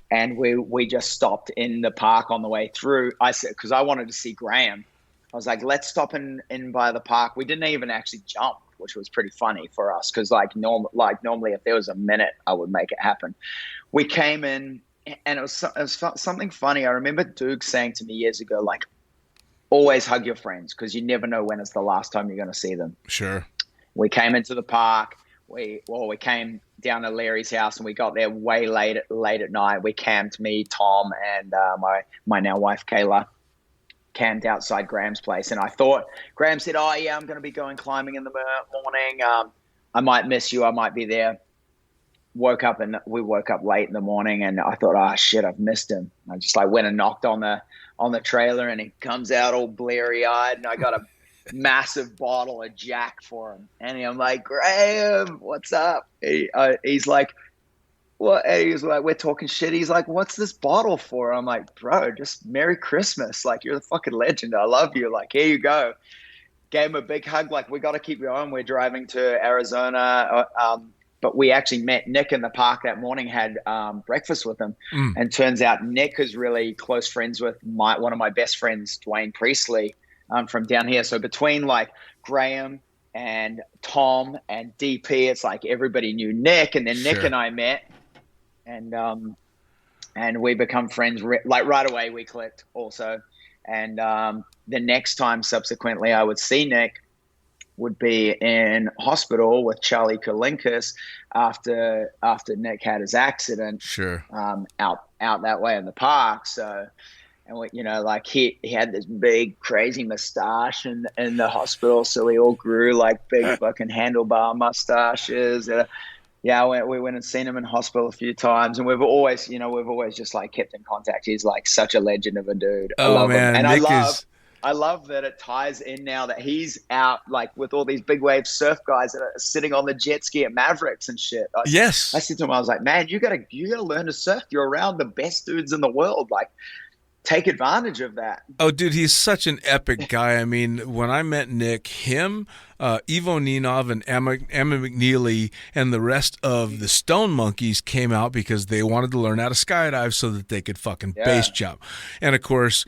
And we just stopped in the park on the way through. I said, because I wanted to see Graham. I was like, let's stop in by the park. We didn't even actually jump, which was pretty funny for us. Because normally if there was a minute, I would make it happen. We came in. And it was something funny. I remember Duke saying to me years ago, like, always hug your friends because you never know when it's the last time you're going to see them. Sure. We came into the park. We came down to Larry's house and we got there way late at night. We camped, me, Tom, and my now wife, Kayla, camped outside Graham's place. And I thought, Graham said, oh, yeah, I'm going to be going climbing in the morning. I might miss you. I might be there. We woke up late in the morning and I thought, oh shit, I've missed him. I just went and knocked on the trailer and he comes out all bleary eyed and I got a massive bottle of Jack for him. And I'm like, Graham, what's up? He's like, what? And he's like, we're talking shit. He's like, what's this bottle for? I'm like, bro, just Merry Christmas. Like, you're the fucking legend. I love you. Like, here you go. Gave him a big hug. Like, we got to keep going. We're driving to Arizona. But we actually met Nick in the park that morning, had breakfast with him. And turns out Nick is really close friends with one of my best friends, Dwayne Priestley, from down here. So between like Graham and Tom and DP, it's like everybody knew Nick. And then Nick and I met and we become friends. Like right away we clicked also. And the next time subsequently I would see Nick would be in hospital with Charlie Kalinkas after Nick had his accident. Sure. Out that way in the park. So, and we, he had this big crazy mustache in the hospital. So we all grew like big fucking handlebar mustaches. Yeah, we went and seen him in hospital a few times, and we've always just like kept in contact. He's like such a legend of a dude. I love him. And I love that it ties in now that he's out like with all these big wave surf guys that are sitting on the jet ski at Mavericks and shit. I said to him, I was like, man, you gotta learn to surf. You're around the best dudes in the world. Like, take advantage of that. Oh, dude, he's such an epic guy. I mean, when I met Nick, him, Ivo Ninov and Emma McNeely and the rest of the Stone Monkeys came out because they wanted to learn how to skydive so that they could fucking base jump. And of course,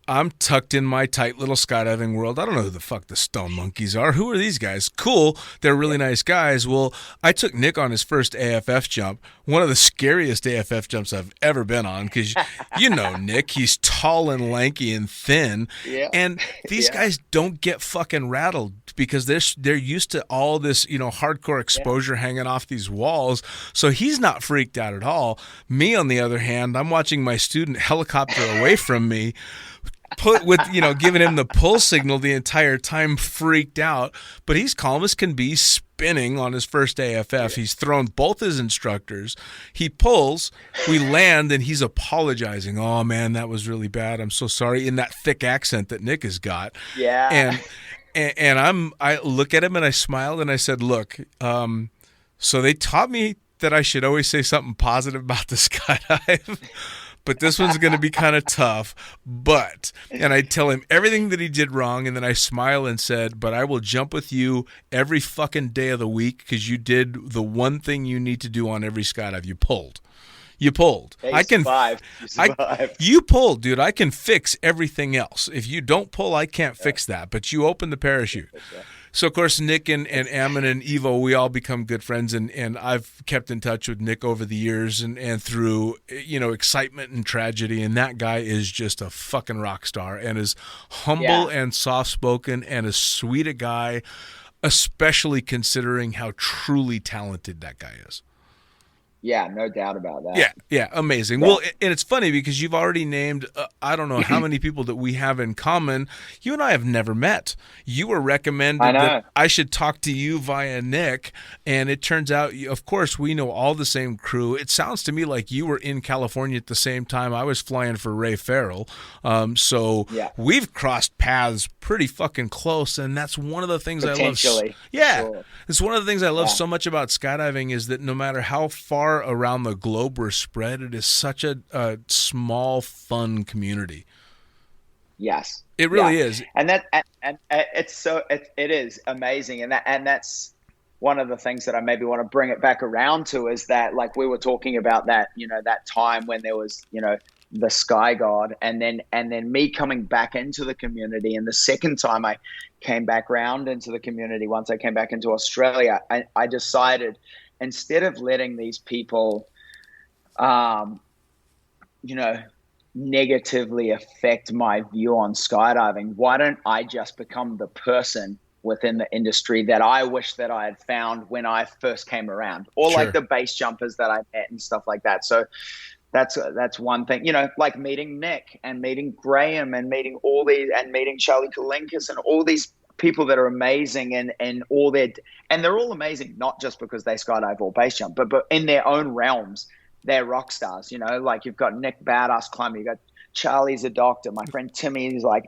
I'm tucked in my tight little skydiving world. I don't know who the fuck the Stone Monkeys are. Who are these guys? Cool. They're really nice guys. Well, I took Nick on his first AFF jump, one of the scariest AFF jumps I've ever been on because, Nick, he's tall and lanky and thin. Yeah. And these guys don't get fucking rattled because they're used to all this, hardcore exposure hanging off these walls. So he's not freaked out at all. Me, on the other hand, I'm watching my student helicopter away from me, giving him the pull signal the entire time, freaked out. But he's calm as can be, spinning on his first AFF. He's thrown both his instructors. He pulls, we land, and he's apologizing. Oh man, that was really bad. I'm so sorry, in that thick accent that Nick has got. Yeah. And I look at him and I smiled and I said, look, so they taught me that I should always say something positive about the skydive. But this one's going to be kind of tough. And I tell him everything that he did wrong, and then I smile and said, but I will jump with you every fucking day of the week because you did the one thing you need to do on every skydive. You pulled. You pulled. Yeah, you survived. You pulled, dude. I can fix everything else. If you don't pull, I can't fix that. But you open the parachute. So, of course, Nick and Ammon and Evo, we all become good friends, and I've kept in touch with Nick over the years and through, excitement and tragedy, and that guy is just a fucking rock star and is humble and soft-spoken and as sweet a guy, especially considering how truly talented that guy is. Yeah, no doubt about that. Yeah, amazing. Yeah. Well, and it's funny because you've already named, I don't know how many people that we have in common. You and I have never met. You were recommended that I should talk to you via Nick, and it turns out, of course, we know all the same crew. It sounds to me like you were in California at the same time. I was flying for Ray Farrell. So we've crossed paths pretty fucking close, and that's one of the things I love. Yeah, sure. It's one of the things I love so much about skydiving is that no matter how far around the globe we're spread, it is such a small, fun community. Yes, it really is, and it is amazing, and that's one of the things that I maybe want to bring it back around to is that, like we were talking about that, that time when there was, the Sky God, and then me coming back into the community, and the second time I came back round into the community, once I came back into Australia, I decided, instead of letting these people, negatively affect my view on skydiving, why don't I just become the person within the industry that I wish that I had found when I first came around, or like the base jumpers that I met and stuff like that. So that's one thing, like meeting Nick and meeting Graham and meeting all these, and meeting Charlie Kalinkas and all these people that are amazing and all their, and they're all amazing, not just because they skydive or base jump, but in their own realms, they're rock stars, like you've got Nick badass climber, you got Charlie's a doctor, my friend Timmy is like,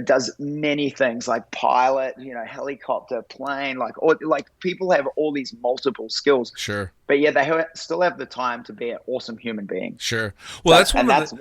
does many things like pilot, helicopter, plane, like people have all these multiple skills. Sure. But yeah, they still have the time to be an awesome human being. Sure. Well, that's what matters.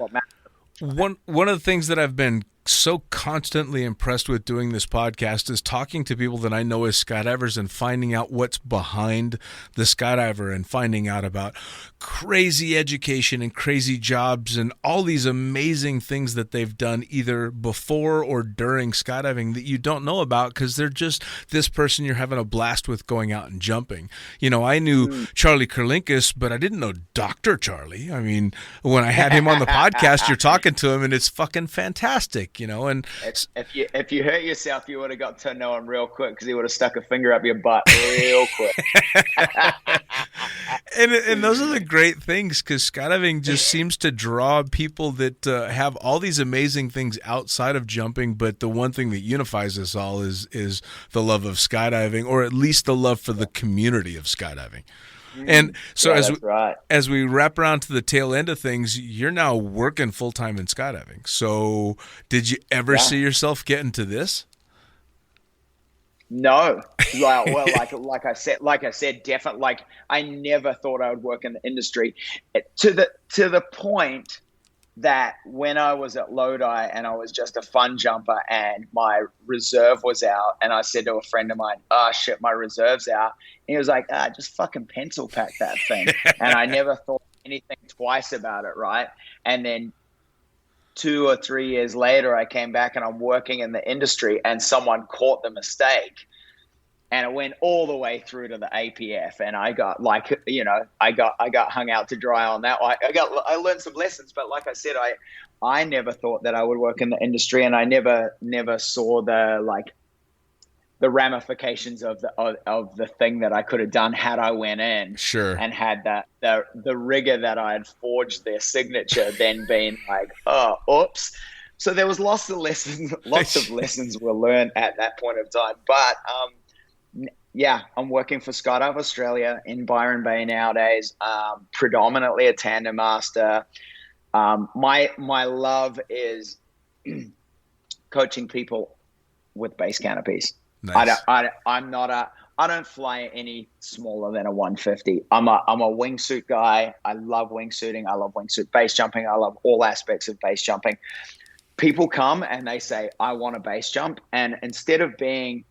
One of the things that I've been so constantly impressed with doing this podcast is talking to people that I know as skydivers and finding out what's behind the skydiver and finding out about crazy education and crazy jobs and all these amazing things that they've done either before or during skydiving that you don't know about because they're just this person you're having a blast with going out and jumping. I knew Charlie Kalinkas, but I didn't know Dr. Charlie. I mean, when I had him on the podcast, you're talking to him and it's fucking fantastic. And if you hurt yourself, you would have got to know him real quick because he would have stuck a finger up your butt real quick. and those are the great things because skydiving just seems to draw people that have all these amazing things outside of jumping, but the one thing that unifies us all is the love of skydiving, or at least the love for the community of skydiving. And so as we wrap around to the tail end of things, you're now working full time in skydiving. So did you ever see yourself getting to this? No. Like I said, definitely. Like I never thought I would work in the industry to the point that when I was at Lodi and I was just a fun jumper and my reserve was out, and I said to a friend of mine, "Oh shit, my reserve's out." And he was like, just fucking pencil pack that thing. And I never thought anything twice about it, right? And then 2 or 3 years later, I came back and I'm working in the industry and someone caught the mistake. And it went all the way through to the APF, and I got I got hung out to dry on that. I learned some lessons, but like I said, I never thought that I would work in the industry, and I never saw the ramifications of the thing that I could have done had I went in, and had the rigor that I had forged their signature, then been like, oh, oops. So there was lots of lessons were learned at that point of time. But yeah, I'm working for Skydive Australia in Byron Bay nowadays, predominantly a tandem master. My love is coaching people with base canopies. Nice. I don't fly any smaller than a 150. I'm a wingsuit guy. I love wingsuiting. I love wingsuit base jumping. I love all aspects of base jumping. People come and they say, I want a base jump. And instead of being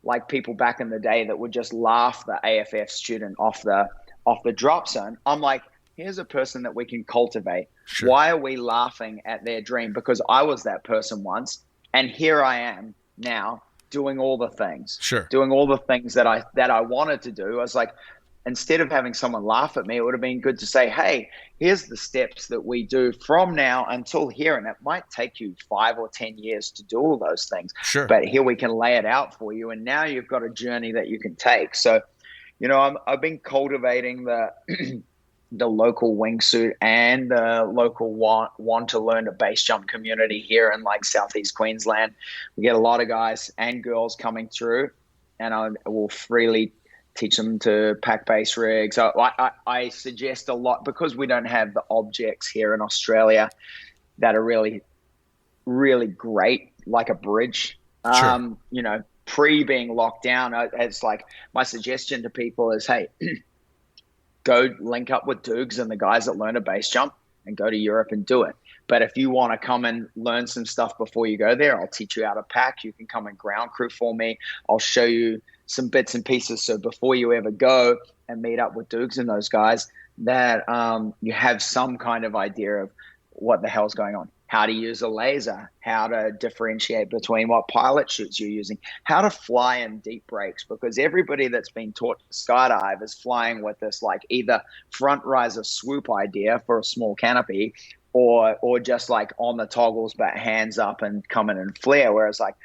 like people back in the day that would just laugh the AFF student off the drop zone, I'm like, here's a person that we can cultivate. Sure. Why are we laughing at their dream? Because I was that person once, and here I am now doing all the things. Sure. Doing all the things that I wanted to do. I was like, instead of having someone laugh at me, it would have been good to say, hey, here's the steps that we do from now until here. And it might take you 5 or 10 years to do all those things. Sure. But here we can lay it out for you. And now you've got a journey that you can take. So, I've been cultivating the local wingsuit and the local want to learn to base jump community here in like Southeast Queensland. We get a lot of guys and girls coming through, and I will freely teach them to pack base rigs. I suggest a lot, because we don't have the objects here in Australia that are really, really great, like a bridge. Sure. Pre being locked down, it's like my suggestion to people is, hey, go link up with Dukes and the guys that learn a base jump and go to Europe and do it. But if you want to come and learn some stuff before you go there, I'll teach you how to pack. You can come and ground crew for me. I'll show you some bits and pieces. So before you ever go and meet up with Dukes and those guys, that you have some kind of idea of what the hell's going on. How to use a laser, how to differentiate between what pilot chutes you're using, how to fly in deep breaks, because everybody that's been taught to skydive is flying with this like either front riser swoop idea for a small canopy, or just like on the toggles but hands up and come in and flare. Whereas like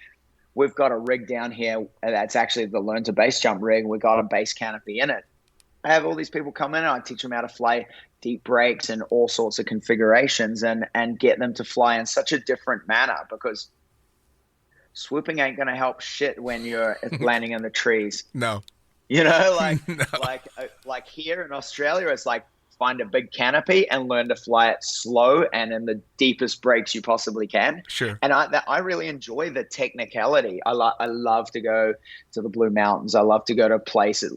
we've got a rig down here that's actually the learn to base jump rig. We've got a base canopy in it. I have all these people come in and I teach them how to fly deep breaks and all sorts of configurations and get them to fly in such a different manner, because swooping ain't going to help shit when you're landing in the trees. No. No. like here in Australia, it's like find a big canopy and learn to fly it slow and in the deepest breaks you possibly can. Sure. And I really enjoy the technicality. I love to go to the Blue Mountains. I love to go to places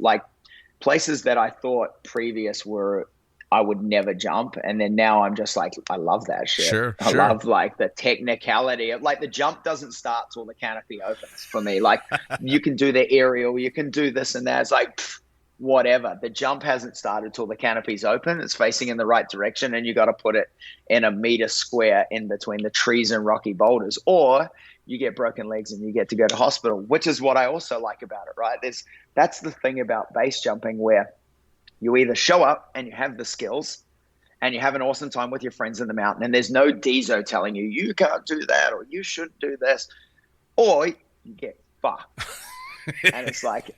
that I thought previous were I would never jump, and then now I'm just like, I love that shit. Sure. I love like the technicality of like the jump doesn't start till the canopy opens for me. Like you can do the aerial, you can do this and that. It's like whatever. The jump hasn't started till the canopy's open. It's facing in the right direction, and you got to put it in a meter square in between the trees and rocky boulders, or you get broken legs and you get to go to hospital, which is what I also like about it, right? That's the thing about base jumping, where you either show up and you have the skills and you have an awesome time with your friends in the mountain, and there's no Dezo telling you, you can't do that or you shouldn't do this, or you get fucked. And it's like,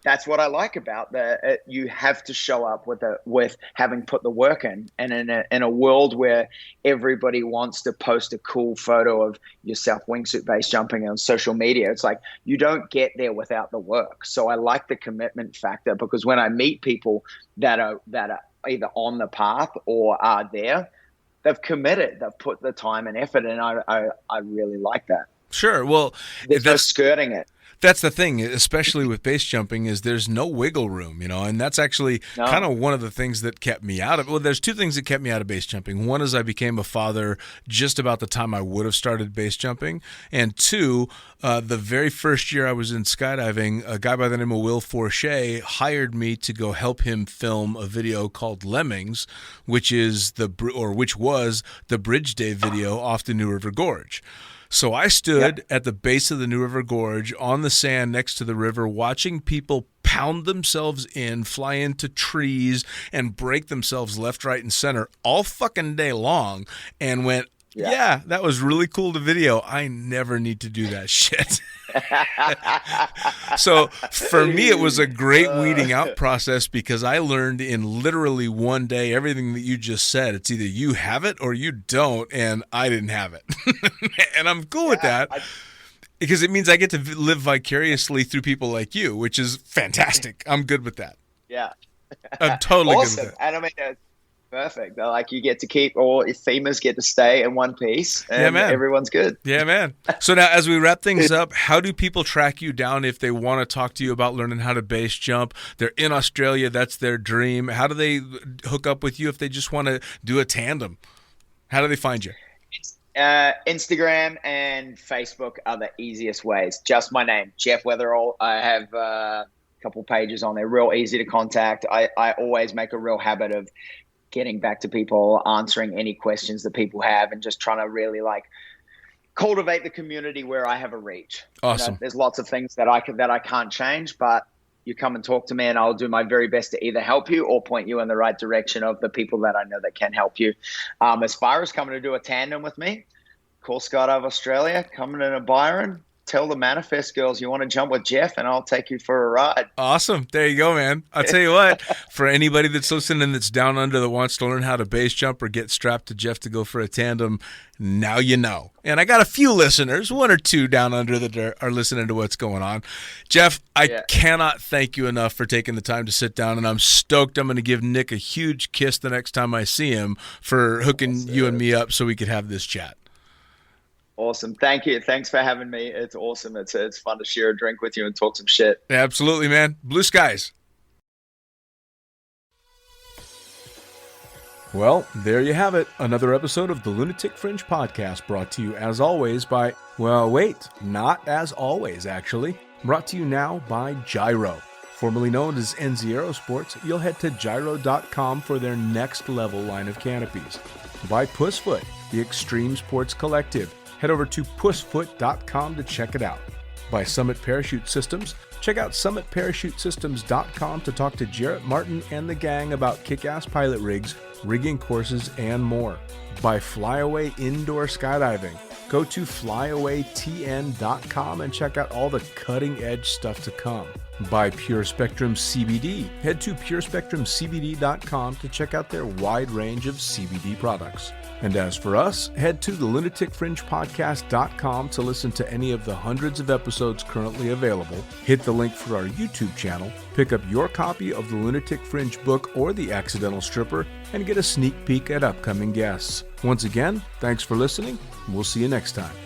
that's what I like about you have to show up with having put the work in. And in a world where everybody wants to post a cool photo of yourself wingsuit base jumping on social media, it's like you don't get there without the work. So I like the commitment factor, because when I meet people that are either on the path or are there, they've committed, they've put the time and effort, and I really like that. Sure. Well, there's no skirting it. That's the thing, especially with base jumping, is there's no wiggle room, and that's actually kind of one of the things that kept me out of it. Well, there's two things that kept me out of base jumping. One is I became a father just about the time I would have started base jumping. And two, the very first year I was in skydiving, a guy by the name of Will Forche hired me to go help him film a video called Lemmings, which was the Bridge Day video off the New River Gorge. So I stood at the base of the New River Gorge on the sand next to the river, watching people pound themselves in, fly into trees, and break themselves left, right, and center all fucking day long, and went, yeah, that was really cool to video. I never need to do that shit. So for me, it was a great weeding out process because I learned in literally one day everything that you just said. It's either you have it or you don't, and I didn't have it. And I'm cool with that because it means I get to live vicariously through people like you, which is fantastic. I'm good with that. Yeah. I'm totally Awesome. good with that. And I mean, it's perfect. Like you get to keep, or if femurs get to stay in one piece, and everyone's good. Yeah, man. So now, as we wrap things up, how do people track you down if they want to talk to you about learning how to base jump? They're in Australia. That's their dream. How do they hook up with you if they just want to do a tandem? How do they find you? Instagram and Facebook are the easiest ways. Just my name, Jeff Weatherall. I have a couple pages on there, real easy to contact. I always make a real habit of getting back to people, answering any questions that people have, and just trying to really like cultivate the community where I have a reach. Awesome. There's lots of things that I can't change, but you come and talk to me and I'll do my very best to either help you or point you in the right direction of the people that I know that can help you. As far as coming to do a tandem with me, call Skydive Australia, coming in a Byron. Tell the Manifest girls you want to jump with Jeff, and I'll take you for a ride. Awesome. There you go, man. I'll tell you what, for anybody that's listening that's down under that wants to learn how to base jump or get strapped to Jeff to go for a tandem, now you know. And I got a few listeners, one or two down under that are listening to what's going on. Jeff, I cannot thank you enough for taking the time to sit down, and I'm stoked. I'm going to give Nick a huge kiss the next time I see him for hooking you and me up so we could have this chat. Awesome. Thank you. Thanks for having me. It's awesome. It's fun to share a drink with you and talk some shit. Absolutely, man. Blue skies. Well, there you have it. Another episode of the Lunatic Fringe podcast brought to you as always by, well, wait, not as always, actually. Brought to you now by Gyro. Formerly known as NZ Aerosports, you'll head to gyro.com for their next level line of canopies. By Pussfoot, the Extreme Sports Collective. Head over to pussfoot.com to check it out. By Summit Parachute Systems, check out summitparachutesystems.com to talk to Jarrett Martin and the gang about kick-ass pilot rigs, rigging courses, and more. By Flyaway Indoor Skydiving, go to flyawaytn.com and check out all the cutting-edge stuff to come. By Pure Spectrum CBD, head to purespectrumcbd.com to check out their wide range of CBD products. And as for us, head to the lunaticfringepodcast.com to listen to any of the hundreds of episodes currently available, hit the link for our YouTube channel, pick up your copy of the Lunatic Fringe book or The Accidental Stripper, and get a sneak peek at upcoming guests. Once again, thanks for listening, and we'll see you next time.